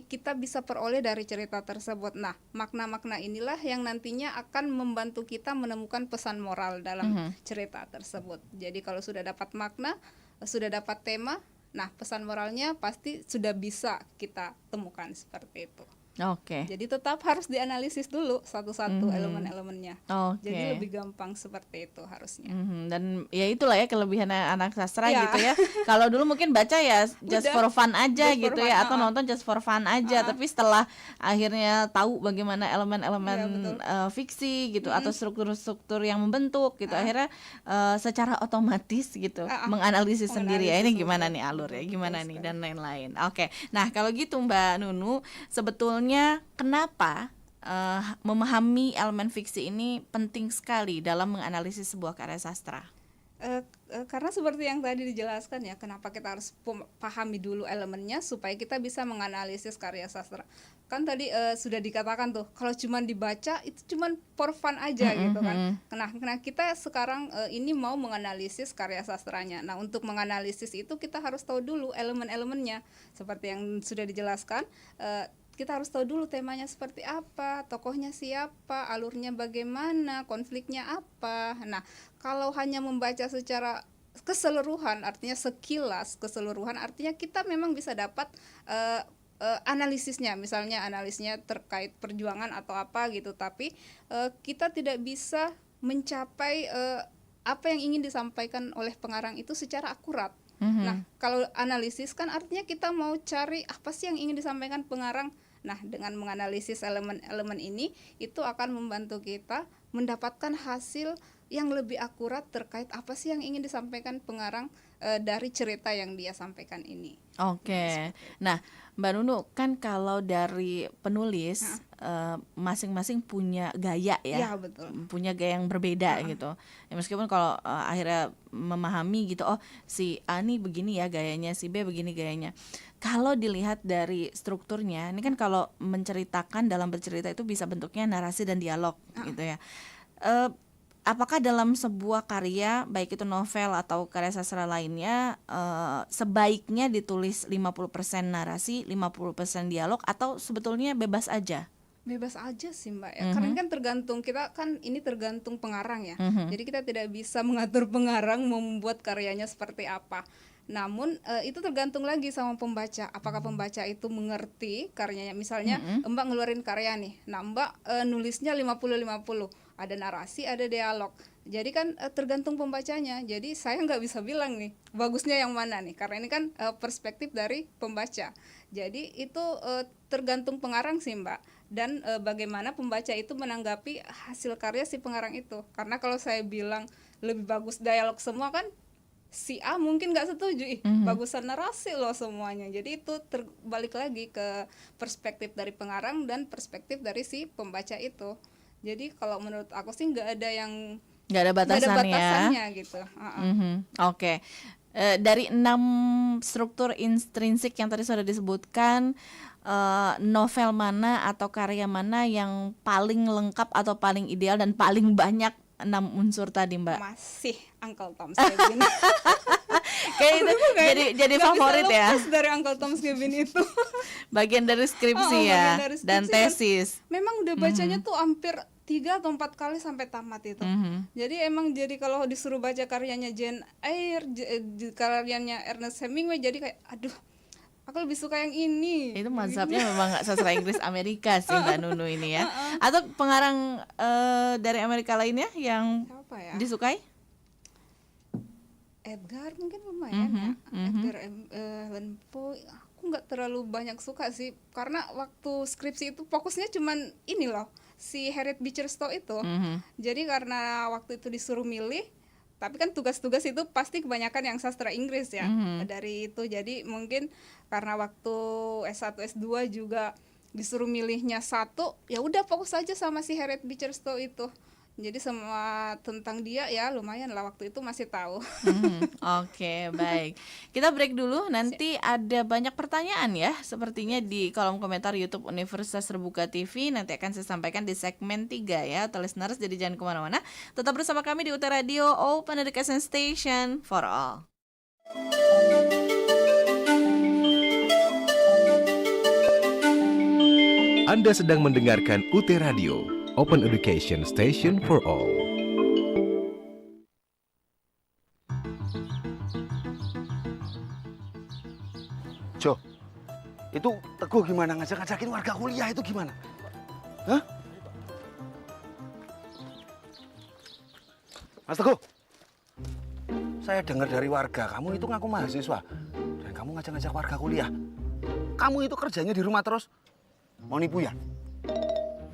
kita bisa peroleh dari cerita tersebut. Nah, makna-makna inilah yang nantinya akan membantu kita menemukan pesan moral dalam cerita tersebut. Jadi kalau sudah dapat makna, sudah dapat tema, nah pesan moralnya pasti sudah bisa kita temukan seperti itu. Oke. Jadi tetap harus dianalisis dulu satu-satu elemen-elemennya. Jadi lebih gampang seperti itu harusnya. Dan ya itulah ya kelebihan anak sastra gitu ya. Kalau dulu mungkin baca ya just for fun aja just gitu ya, atau nonton just for fun aja. Tapi setelah akhirnya tahu bagaimana elemen-elemen fiksi gitu, atau struktur-struktur yang membentuk gitu, akhirnya secara otomatis gitu menganalisis sendiri ya, ini gimana nih alur ya, gimana nih dan lain-lain. Oke. Nah, kalau gitu Mbak Nunu, sebetulnya kenapa memahami elemen fiksi ini penting sekali dalam menganalisis sebuah karya sastra? Karena seperti yang tadi dijelaskan ya, kenapa kita harus pahami dulu elemennya supaya kita bisa menganalisis karya sastra. Kan tadi sudah dikatakan tuh, kalau cuma dibaca itu cuma for fun aja gitu kan. Nah kita sekarang ini mau menganalisis karya sastranya. Nah, untuk menganalisis itu kita harus tahu dulu elemen-elemennya. Seperti yang sudah dijelaskan, kita harus tahu dulu temanya seperti apa, tokohnya siapa, alurnya bagaimana, konfliknya apa. Nah, kalau hanya membaca secara keseluruhan, artinya sekilas keseluruhan, artinya kita memang bisa dapat analisisnya, misalnya analisnya terkait perjuangan atau apa gitu, tapi kita tidak bisa mencapai apa yang ingin disampaikan oleh pengarang itu secara akurat. Nah, kalau analisis kan artinya kita mau cari apa sih yang ingin disampaikan pengarang. Nah, dengan menganalisis elemen-elemen ini, itu akan membantu kita mendapatkan hasil yang lebih akurat terkait apa sih yang ingin disampaikan pengarang dari cerita yang dia sampaikan ini. Oke. Nah, Mbak Nunu, kan kalau dari penulis masing-masing punya gaya ya, ya betul. Punya gaya yang berbeda gitu. Ya, meskipun kalau akhirnya memahami gitu, oh si A nih begini ya gayanya, si B begini gayanya. Kalau dilihat dari strukturnya, ini kan kalau menceritakan, dalam bercerita itu bisa bentuknya narasi dan dialog gitu ya. Apakah dalam sebuah karya, baik itu novel atau karya sastra lainnya, sebaiknya ditulis 50% narasi, 50% dialog, atau sebetulnya bebas aja? Bebas aja sih Mbak ya, karena kan tergantung, kita kan ini tergantung pengarang ya. Jadi kita tidak bisa mengatur pengarang mau membuat karyanya seperti apa. Namun itu tergantung lagi sama pembaca, apakah pembaca itu mengerti karyanya. Misalnya Mbak ngeluarin karya nih, nah Mbak nulisnya 50-50, ada narasi, ada dialog. Jadi kan tergantung pembacanya. Jadi saya nggak bisa bilang nih bagusnya yang mana nih, karena ini kan perspektif dari pembaca. Jadi itu tergantung pengarang sih Mbak, dan bagaimana pembaca itu menanggapi hasil karya si pengarang itu. Karena kalau saya bilang lebih bagus dialog semua, kan si A mungkin nggak setuju, bagusan narasi loh semuanya. Jadi itu terbalik lagi ke perspektif dari pengarang dan perspektif dari si pembaca itu. Jadi kalau menurut aku sih nggak ada batasannya gitu. Oke. Dari 6 struktur intrinsik yang tadi sudah disebutkan, novel mana atau karya mana yang paling lengkap atau paling ideal dan paling banyak 6 unsur tadi Mbak? Masih Uncle Tom's Cabin. Kayak itu jadi favorit ya. Dari Uncle Tom's Cabin itu. Bagian dari skripsi ya, dari skripsi dan tesis. Memang udah bacanya tuh hampir 3 atau 4 kali sampai tamat itu. Jadi emang kalau disuruh baca karyanya Jane Eyre, karyanya Ernest Hemingway, jadi kayak aduh, aku lebih suka yang ini. Itu mazhabnya memang nggak sastra Inggris Amerika sih Mbak Nunu ini ya. Atau pengarang dari Amerika lainnya yang disukai? Edgar mungkin lumayan ya. Edgar Allan Poe aku nggak terlalu banyak suka sih, karena waktu skripsi itu fokusnya cuman ini loh, si Harriet Beecher Stowe itu. Jadi karena waktu itu disuruh milih, tapi kan tugas-tugas itu pasti kebanyakan yang sastra Inggris ya. Dari itu jadi mungkin karena waktu S1 S2 juga disuruh milihnya satu, ya udah fokus aja sama si Harriet Beecher Stowe itu. Jadi semua tentang dia ya lumayan lah, waktu itu masih tahu. Oke, baik. Kita break dulu, nanti ada banyak pertanyaan ya sepertinya di kolom komentar YouTube Universitas Terbuka TV. Nanti akan saya sampaikan di segmen 3 ya, listeners, jadi jangan kemana-mana. Tetap bersama kami di UT Radio, Open Education Station for All. Anda sedang mendengarkan UT Radio, Open Education Station for All. Jo, itu Teguh gimana ngajak-ngajakin warga kuliah itu gimana? Hah? Mas Teguh, saya dengar dari warga kamu itu ngaku mahasiswa dan kamu ngajak-ngajak warga kuliah. Kamu itu kerjanya di rumah terus, mau nipu ya?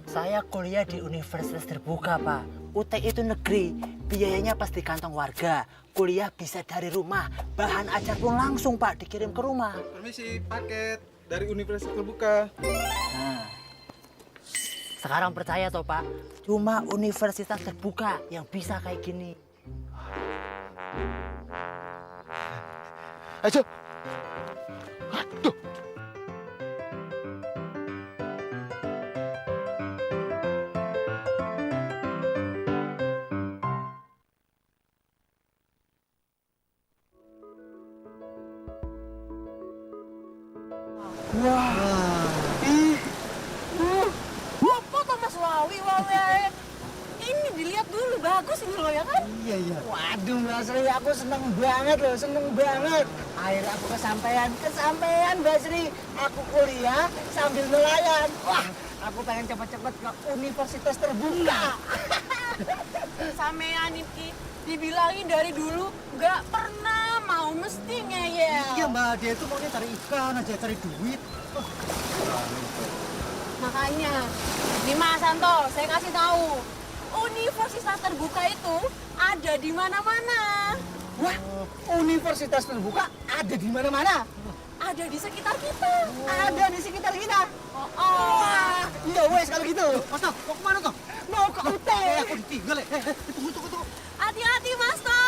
Saya kuliah di Universitas Terbuka, Pak. UT itu negeri, biayanya pas di kantong warga. Kuliah bisa dari rumah, bahan ajar pun langsung, Pak, dikirim ke rumah. Permisi, paket dari Universitas Terbuka. Nah, sekarang percaya toh, Pak, cuma Universitas Terbuka yang bisa kayak gini. Ayo, aduh. Wah. Foto Mas Wawi. Ini dilihat dulu, bagus ini loh ya kan? Iya. Waduh, Mas Sri, aku seneng banget loh, Akhirnya aku kesampean, Mbak Sri. Aku kuliah sambil nelayan. Wah, aku pengen cepet-cepet ke Universitas Terbuka. Sampean ini dibilangin dari dulu nggak pernah mau, mesti ngeyel. Iya Mbak, dia itu maunya cari ikan aja, cari duit. Makanya, nih Mas Santo, saya kasih tahu, Universitas Terbuka itu ada di mana-mana. Wah, Universitas Terbuka ada di mana-mana? Ada di sekitar kita. Ada di sekitar kita. Wah, iya wes kalau gitu. Mas Toh, mau kemana toh? Mau ke UT. Aku ditinggal ya. Tunggu. Hati-hati Mas Toh.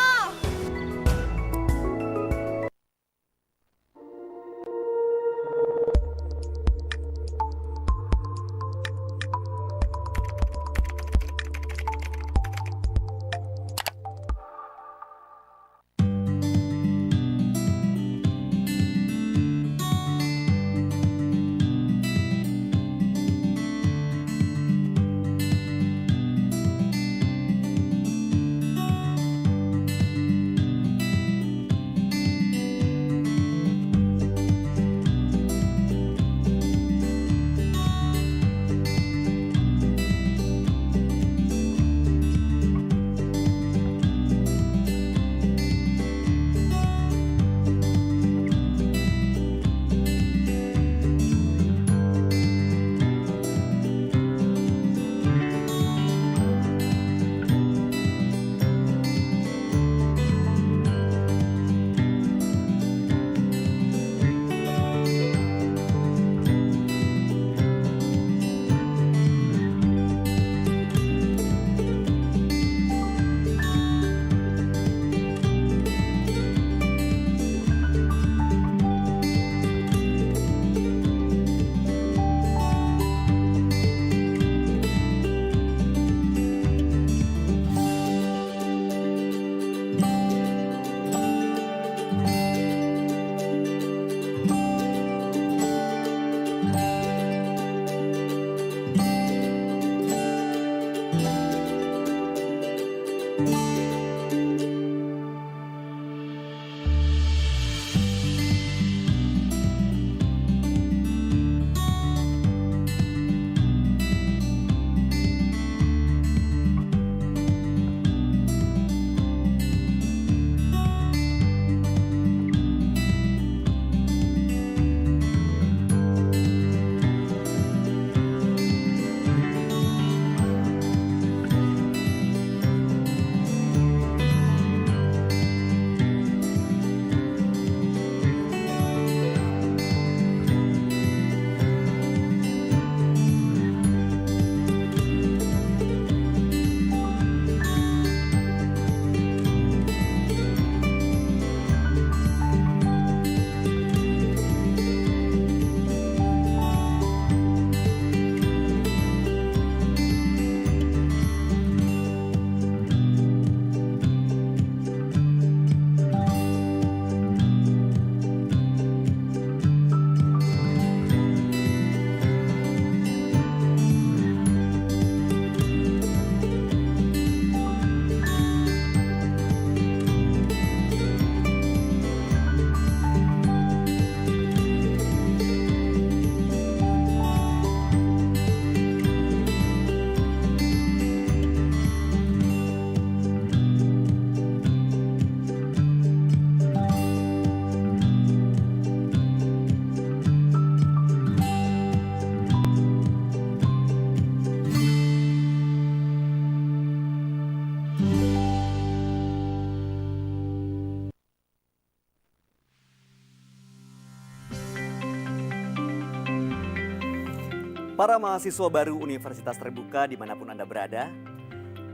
Para mahasiswa baru Universitas Terbuka dimanapun Anda berada,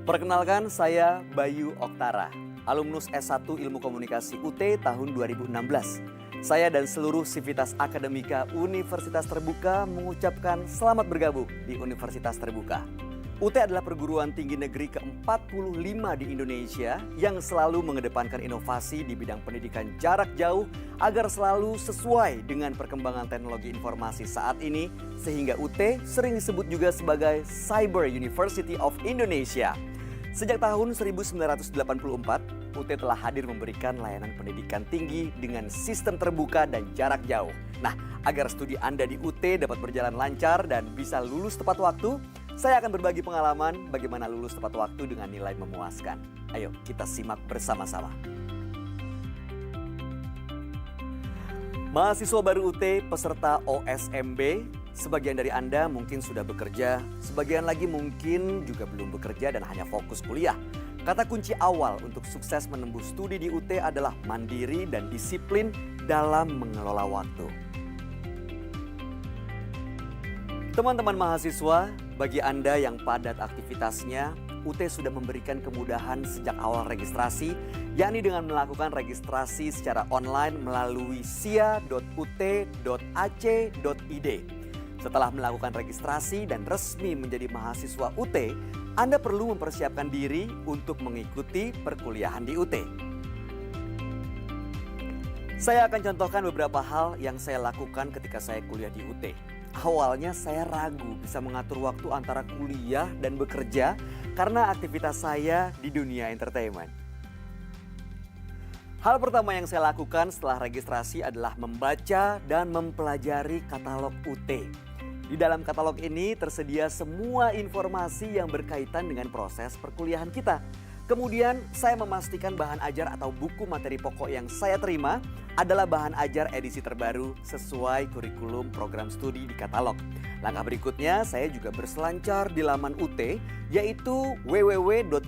perkenalkan saya Bayu Oktara, alumnus S1 Ilmu Komunikasi UT tahun 2016. Saya dan seluruh sivitas akademika Universitas Terbuka mengucapkan selamat bergabung di Universitas Terbuka. UT adalah perguruan tinggi negeri ke-45 di Indonesia yang selalu mengedepankan inovasi di bidang pendidikan jarak jauh agar selalu sesuai dengan perkembangan teknologi informasi saat ini, sehingga UT sering disebut juga sebagai Cyber University of Indonesia. Sejak tahun 1984, UT telah hadir memberikan layanan pendidikan tinggi dengan sistem terbuka dan jarak jauh. Nah, agar studi Anda di UT dapat berjalan lancar dan bisa lulus tepat waktu, saya akan berbagi pengalaman bagaimana lulus tepat waktu dengan nilai memuaskan. Ayo kita simak bersama-sama. Mahasiswa baru UT peserta OSMB, sebagian dari Anda mungkin sudah bekerja, sebagian lagi mungkin juga belum bekerja dan hanya fokus kuliah. Kata kunci awal untuk sukses menembus studi di UT adalah mandiri dan disiplin dalam mengelola waktu. Teman-teman mahasiswa, bagi Anda yang padat aktivitasnya, UT sudah memberikan kemudahan sejak awal registrasi, yakni dengan melakukan registrasi secara online melalui sia.ut.ac.id. Setelah melakukan registrasi dan resmi menjadi mahasiswa UT, Anda perlu mempersiapkan diri untuk mengikuti perkuliahan di UT. Saya akan contohkan beberapa hal yang saya lakukan ketika saya kuliah di UT. Awalnya saya ragu bisa mengatur waktu antara kuliah dan bekerja karena aktivitas saya di dunia entertainment. Hal pertama yang saya lakukan setelah registrasi adalah membaca dan mempelajari katalog UT. Di dalam katalog ini tersedia semua informasi yang berkaitan dengan proses perkuliahan kita. Kemudian saya memastikan bahan ajar atau buku materi pokok yang saya terima adalah bahan ajar edisi terbaru sesuai kurikulum program studi di katalog. Langkah berikutnya saya juga berselancar di laman UT yaitu www.ut.ac.id.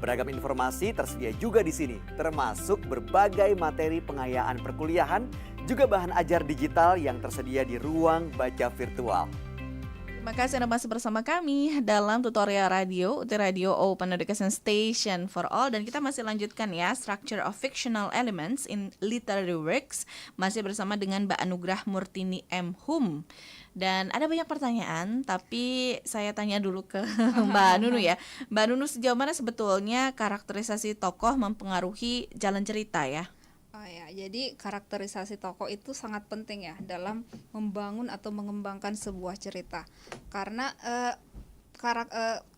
Beragam informasi tersedia juga di sini, termasuk berbagai materi pengayaan perkuliahan, juga bahan ajar digital yang tersedia di ruang baca virtual. Terima kasih Anda masih bersama kami dalam tutorial radio UT Radio Open Education Station for All, dan kita masih lanjutkan ya Structure of Fictional Elements in Literary Works, masih bersama dengan Mbak Anugrah Murtini M. Hum. Dan ada banyak pertanyaan, tapi saya tanya dulu ke Mbak Nunu ya. Mbak Nunu, sejauh mana sebetulnya karakterisasi tokoh mempengaruhi jalan cerita ya? Oh ya, jadi karakterisasi tokoh itu sangat penting ya dalam membangun atau mengembangkan sebuah cerita. Karena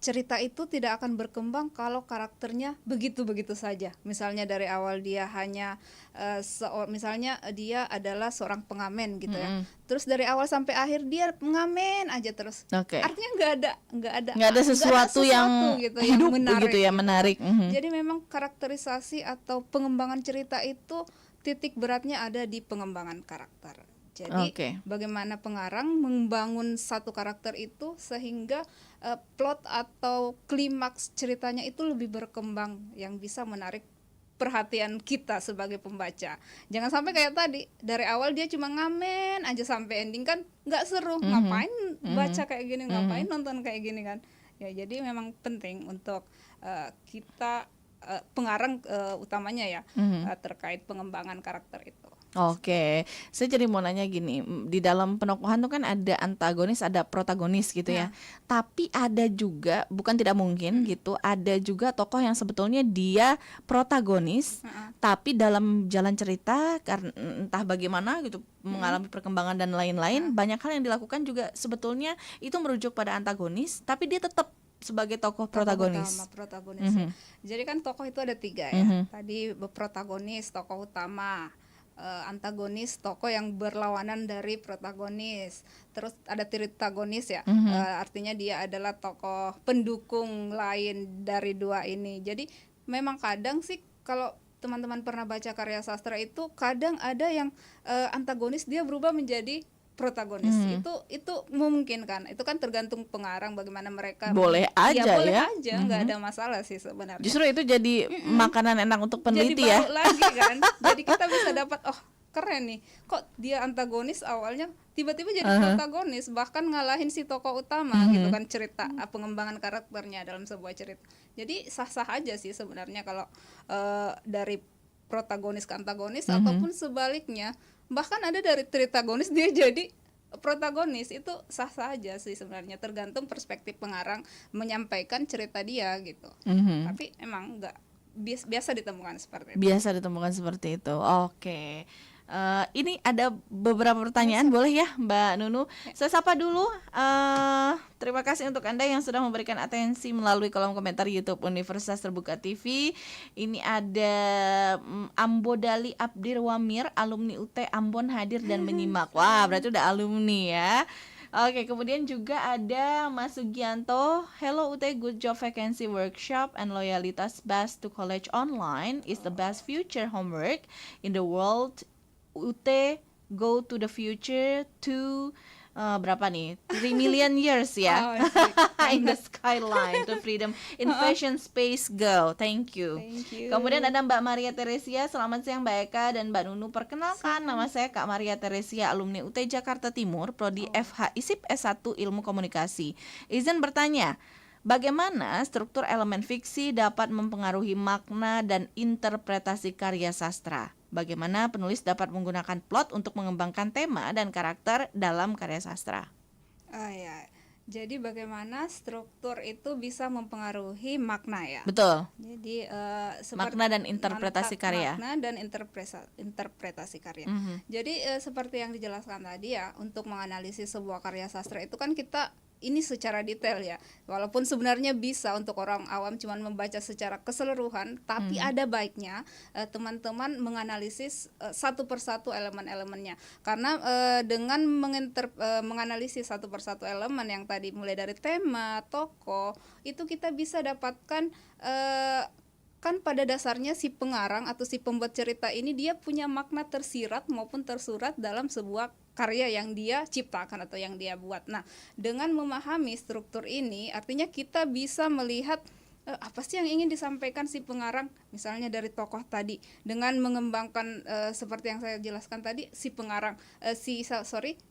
cerita itu tidak akan berkembang kalau karakternya begitu-begitu saja. Misalnya dari awal dia hanya misalnya dia adalah seorang pengamen gitu ya. Terus dari awal sampai akhir dia pengamen aja terus. Artinya nggak ada sesuatu yang gitu, hidup yang menarik, begitu ya, menarik. Jadi memang karakterisasi atau pengembangan cerita itu titik beratnya ada di pengembangan karakter. Jadi bagaimana pengarang membangun satu karakter itu sehingga plot atau klimaks ceritanya itu lebih berkembang yang bisa menarik perhatian kita sebagai pembaca. Jangan sampai kayak tadi dari awal dia cuma ngamen aja sampai ending, kan nggak seru. Ngapain baca kayak gini, ngapain nonton kayak gini kan. Ya, jadi memang penting untuk kita pengarang utamanya ya terkait pengembangan karakter itu. Oke, saya jadi mau nanya gini, di dalam penokohan tuh kan ada antagonis, ada protagonis gitu ya. Tapi ada juga, bukan tidak mungkin gitu, ada juga tokoh yang sebetulnya dia protagonis, tapi dalam jalan cerita karena entah bagaimana gitu mengalami perkembangan dan lain-lain, banyak hal yang dilakukan juga sebetulnya itu merujuk pada antagonis, tapi dia tetap sebagai tokoh protagonis. Jadi kan tokoh itu ada 3 ya. Tadi protagonis, tokoh utama. Antagonis, tokoh yang berlawanan dari protagonis. Terus ada tritagonis ya, artinya dia adalah tokoh pendukung lain dari 2 ini. Jadi memang kadang sih kalau teman-teman pernah baca karya sastra itu kadang ada yang antagonis dia berubah menjadi protagonis. Itu mungkin kan, itu kan tergantung pengarang bagaimana mereka boleh aja nggak ada masalah sih sebenarnya. Justru itu jadi makanan enak untuk peneliti jadi ya. baru lagi kan, jadi kita bisa dapat keren nih, kok dia antagonis awalnya tiba-tiba jadi protagonis, bahkan ngalahin si tokoh utama gitu kan, cerita pengembangan karakternya dalam sebuah cerita. Jadi sah-sah aja sih sebenarnya kalau dari protagonis ke antagonis ataupun sebaliknya, bahkan ada dari tritagonis dia jadi protagonis, itu sah-sah aja sih sebenarnya, tergantung perspektif pengarang menyampaikan cerita dia gitu. Tapi emang nggak biasa ditemukan seperti itu. Biasa ditemukan seperti itu. Oke. Ini ada beberapa pertanyaan, boleh ya Mbak Nunu? Saya sapa dulu. Terima kasih untuk Anda yang sudah memberikan atensi melalui kolom komentar YouTube Universitas Terbuka TV. Ini ada Ambodali Abdir Wamir, alumni UT Ambon hadir dan menyimak. Wah, berarti udah alumni ya. Oke, kemudian juga ada Mas Sugianto. Hello UT, good job vacancy workshop and loyalitas bus to college online is the best future homework in the world. UT go to the future to berapa nih? 3 million years ya. In the skyline to freedom in fashion space go. Thank you. Kemudian ada Mbak Maria Teresia. Selamat siang Mbak Eka dan Mbak Nunu. Perkenalkan, nama saya Kak Maria Teresia, alumni UT Jakarta Timur, prodi FH ISIP S1 Ilmu Komunikasi. Izin bertanya, bagaimana struktur elemen fiksi dapat mempengaruhi makna dan interpretasi karya sastra? Bagaimana penulis dapat menggunakan plot untuk mengembangkan tema dan karakter dalam karya sastra? Ya. Jadi bagaimana struktur itu bisa mempengaruhi makna ya? Betul. Jadi makna dan interpretasi karya. Makna dan interpretasi karya. Jadi seperti yang dijelaskan tadi ya, untuk menganalisis sebuah karya sastra itu kan kita ini secara detail ya, walaupun sebenarnya bisa untuk orang awam cuman membaca secara keseluruhan, tapi ada baiknya teman-teman menganalisis satu persatu elemen-elemennya, karena dengan menganalisis satu persatu elemen yang tadi mulai dari tema, tokoh, itu kita bisa dapatkan kan pada dasarnya si pengarang atau si pembuat cerita ini dia punya makna tersirat maupun tersurat dalam sebuah karya yang dia ciptakan atau yang dia buat. Nah, dengan memahami struktur ini, artinya kita bisa melihat apa sih yang ingin disampaikan si pengarang, misalnya dari tokoh tadi, dengan mengembangkan seperti yang saya jelaskan tadi, si pengarang,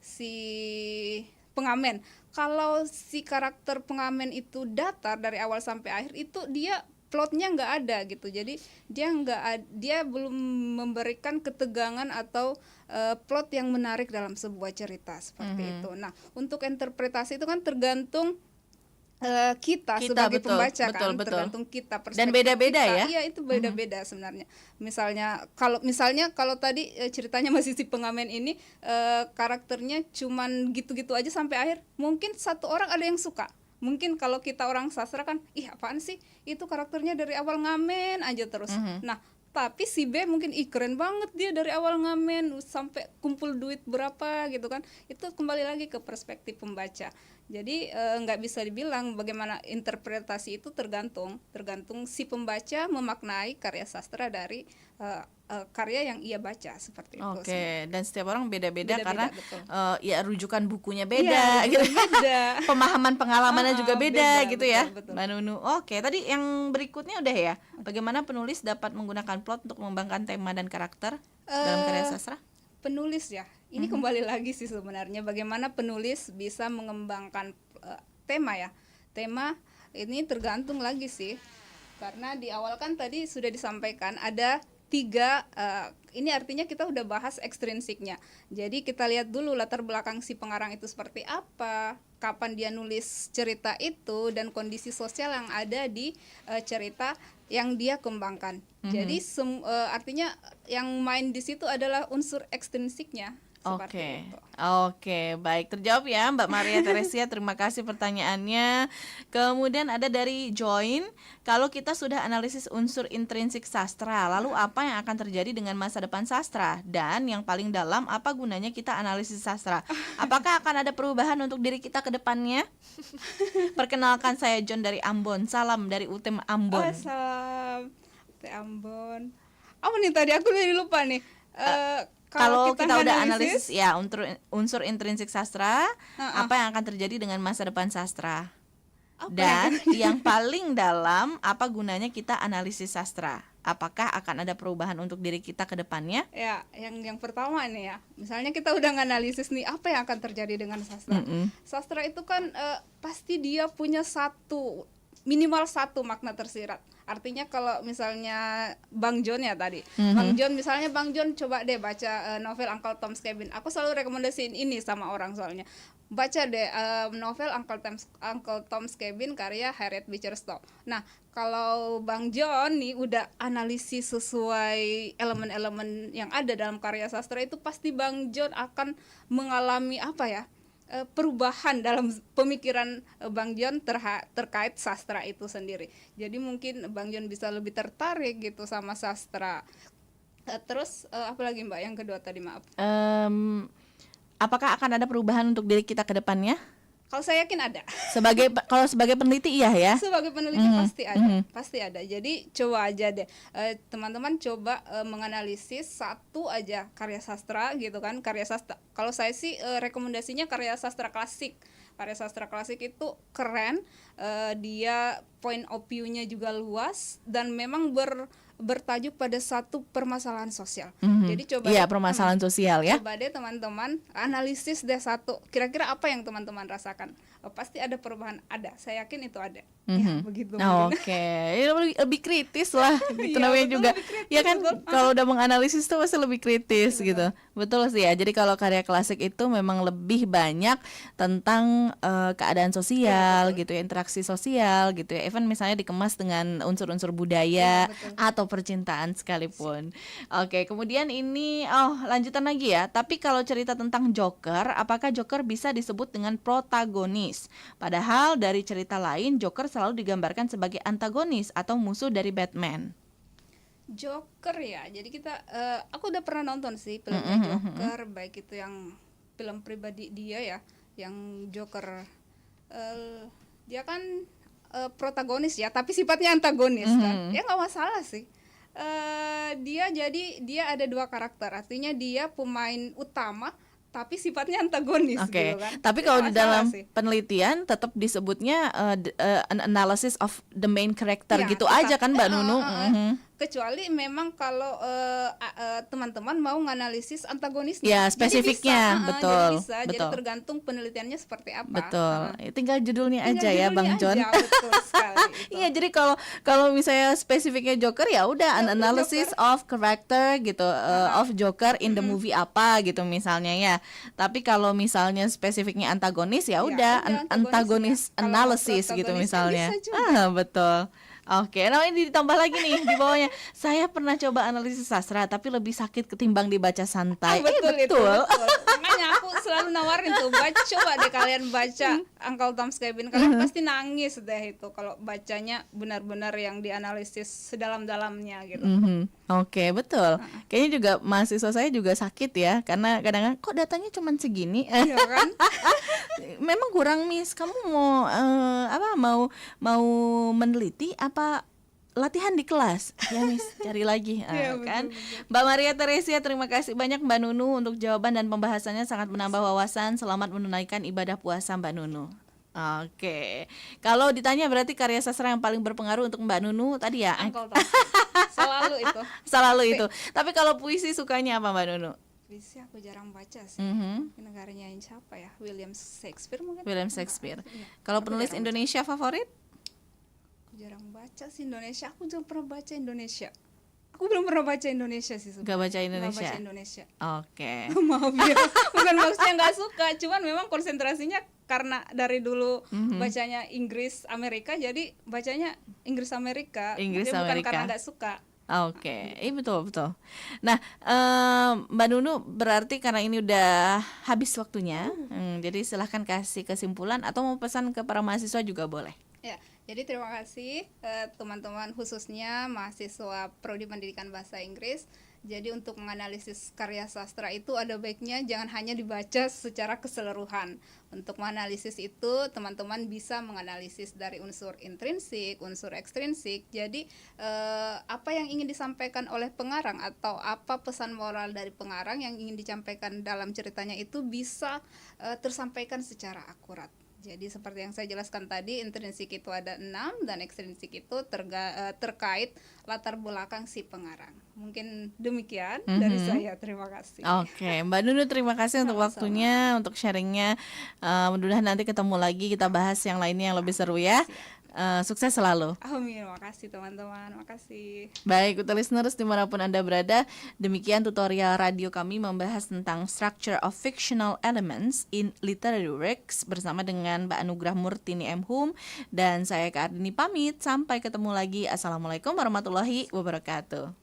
si pengamen. Kalau si karakter pengamen itu datar dari awal sampai akhir, itu dia plotnya nggak ada gitu, jadi dia belum memberikan ketegangan atau plot yang menarik dalam sebuah cerita seperti itu. Nah, untuk interpretasi itu kan tergantung kita sebagai pembaca kan, tergantung kita perspektif dan beda-beda kita. Ya. Iya, itu beda-beda sebenarnya. Misalnya kalau tadi ceritanya masih si pengamen ini karakternya cuman gitu-gitu aja sampai akhir, mungkin satu orang ada yang suka. Mungkin kalau kita orang sastra kan, ih apaan sih, itu karakternya dari awal ngamen aja terus. Nah, tapi si B mungkin keren banget dia dari awal ngamen sampai kumpul duit berapa gitu kan. Itu kembali lagi ke perspektif pembaca. Jadi nggak bisa dibilang bagaimana interpretasi itu, tergantung si pembaca memaknai karya sastra dari karya yang ia baca seperti itu. Oke, dan setiap orang beda-beda karena ya rujukan bukunya beda, gitu. Beda. Pemahaman pengalamannya juga beda gitu ya, betul. Mbak Nunu. Oke, tadi yang berikutnya udah ya. Bagaimana penulis dapat menggunakan plot untuk mengembangkan tema dan karakter dalam karya sastra? Penulis ya, ini kembali lagi sih sebenarnya bagaimana penulis bisa mengembangkan tema ya. Tema ini tergantung lagi sih, karena di awal kan tadi sudah disampaikan ada 3, ini artinya kita udah bahas ekstrinsiknya. Jadi kita lihat dulu latar belakang si pengarang itu seperti apa, kapan dia nulis cerita itu, dan kondisi sosial yang ada di cerita yang dia kembangkan. Jadi artinya yang main di situ adalah unsur ekstrinsiknya. Oke, baik, terjawab ya Mbak Maria Teresia. Terima kasih pertanyaannya. Kemudian ada dari Join, kalau kita sudah analisis unsur intrinsik sastra, lalu apa yang akan terjadi dengan masa depan sastra? Dan yang paling dalam, apa gunanya kita analisis sastra? Apakah akan ada perubahan untuk diri kita ke depannya? Perkenalkan, saya John dari Ambon. Salam dari UTM Ambon. Salam UT Ambon. Apa nih tadi, aku jadi lupa nih. Kalau kita udah analisis ya unsur intrinsik sastra, apa yang akan terjadi dengan masa depan sastra? Dan yang paling dalam, apa gunanya kita analisis sastra? apakah akan ada perubahan untuk diri kita ke depannya? Ya, yang pertama nih ya, misalnya kita udah nganalisis nih apa yang akan terjadi dengan sastra. Sastra itu kan pasti dia punya minimal satu makna tersirat. Artinya kalau misalnya Bang John ya tadi, Bang John misalnya Bang John coba deh baca novel Uncle Tom's Cabin. Aku selalu rekomendasiin ini sama orang soalnya. Baca deh novel Uncle Tom's Cabin karya Harriet Beecher Stowe. Nah, kalau Bang John nih udah analisis sesuai elemen-elemen yang ada dalam karya sastra itu, pasti Bang John akan mengalami perubahan dalam pemikiran Bang John terkait sastra itu sendiri. Jadi mungkin Bang John bisa lebih tertarik gitu sama sastra. Terus apa lagi Mbak yang kedua tadi, maaf? Apakah akan ada perubahan untuk diri kita ke depannya? Kalau saya yakin ada. Kalau sebagai peneliti iya ya? Sebagai peneliti pasti ada. Jadi coba aja deh teman-teman coba menganalisis satu aja karya sastra gitu kan. Karya sastra. Kalau saya sih rekomendasinya karya sastra klasik. Karya sastra klasik itu keren, dia point of view-nya juga luas dan memang bertajuk pada satu permasalahan sosial. Jadi coba permasalahan sosial ya. Coba deh teman-teman analisis deh satu. Kira-kira apa yang teman-teman rasakan? Pasti ada perubahan, ada. Saya yakin itu ada. Ya, begitu. Oke. Lebih kritis lah. Itu namanya juga. Ya kan kalau udah menganalisis tuh pasti lebih kritis gitu. Betul sih ya. Jadi kalau karya klasik itu memang lebih banyak tentang keadaan sosial gitu ya, interaksi sosial gitu ya. Even misalnya dikemas dengan unsur-unsur budaya atau percintaan sekalipun. Oke, kemudian ini lanjutan lagi ya. Tapi kalau cerita tentang Joker, apakah Joker bisa disebut dengan protagonis? Padahal dari cerita lain Joker selalu digambarkan sebagai antagonis atau musuh dari Batman. Joker ya. Jadi aku udah pernah nonton sih filmnya Joker, baik itu yang film pribadi dia ya, yang Joker dia kan protagonis ya, tapi sifatnya antagonis kan. Ya nggak masalah sih. Dia ada dua karakter, artinya dia pemain utama tapi sifatnya antagonis gitu kan. Tapi kalau di dalam penelitian tetap disebutnya an analysis of the main character ya, gitu aja kan Mbak Nunu. Kecuali memang kalau teman-teman mau nganalisis antagonisnya. Ya, spesifiknya, betul. Jadi tergantung penelitiannya seperti apa. Betul. Tinggal judulnya aja ya Bang John. Betul sekali. Iya, jadi kalau misalnya spesifiknya Joker ya udah an analysis of character gitu, of Joker in the movie apa gitu misalnya ya. Tapi kalau misalnya spesifiknya antagonis ya udah antagonis analysis gitu misalnya. Betul. Oke, nah ini ditambah lagi nih di bawahnya. Saya pernah coba analisis sastra tapi lebih sakit ketimbang dibaca santai. Betul. Makanya aku selalu nawarin tuh, coba deh kalian baca Uncle Tom's Cabin. Kalian pasti nangis deh itu kalau bacanya benar-benar yang dianalisis sedalam-dalamnya gitu. Oke, betul. Kayaknya juga mahasiswa saya juga sakit ya, karena kadang-kadang kok datanya cuma segini. Iya kan? Memang kurang, Miss. Kamu mau mau meneliti apa latihan di kelas? Ya Miss, cari lagi kan. Mbak Maria Teresia, terima kasih banyak Mbak Nunu untuk jawaban dan pembahasannya, sangat menambah wawasan. Selamat menunaikan ibadah puasa Mbak Nunu. Oke. Kalau ditanya berarti karya sastra yang paling berpengaruh untuk Mbak Nunu tadi ya? Selalu itu. Tapi kalau puisi sukanya apa Mbak Nunu? Puisi aku jarang baca sih. Negaranya siapa ya? William Shakespeare mungkin. William Shakespeare. Kalau penulis Indonesia favorit? Aku jarang baca sih Indonesia. Aku belum pernah baca Indonesia. Aku belum pernah baca Indonesia sih. Gak baca Indonesia? Gak baca Indonesia. Oke. Maaf ya. Bukan maksudnya gak suka. Cuman memang konsentrasinya karena dari dulu bacanya Inggris Amerika, jadi bacanya Inggris Amerika. Bukan karena gak suka. Oke, betul. Nah, Mbak Nunu, berarti karena ini udah habis waktunya, jadi silahkan kasih kesimpulan atau mau pesan ke para mahasiswa juga boleh. Ya, jadi terima kasih teman-teman, khususnya mahasiswa Prodi Pendidikan Bahasa Inggris. Jadi untuk menganalisis karya sastra itu ada baiknya jangan hanya dibaca secara keseluruhan. Untuk menganalisis itu teman-teman bisa menganalisis dari unsur intrinsik, unsur ekstrinsik. Jadi apa yang ingin disampaikan oleh pengarang atau apa pesan moral dari pengarang yang ingin disampaikan dalam ceritanya itu bisa tersampaikan secara akurat. Jadi seperti yang saya jelaskan tadi, intrinsik itu ada 6 dan ekstrinsik itu terkait latar belakang si pengarang. Mungkin demikian dari saya. Terima kasih. Oke, Mbak Nunu terima kasih untuk waktunya, untuk sharingnya. Mudah-mudahan nanti ketemu lagi, kita bahas yang lainnya yang lebih seru ya. Sukses selalu. Amin, makasih teman-teman, makasih. Baik, listeners dimanapun Anda berada, demikian tutorial radio kami membahas tentang structure of fictional elements in literary works bersama dengan Mbak Anugrah Murtini M. Hum dan saya Kak Ardini pamit. Sampai ketemu lagi. Assalamualaikum warahmatullahi wabarakatuh.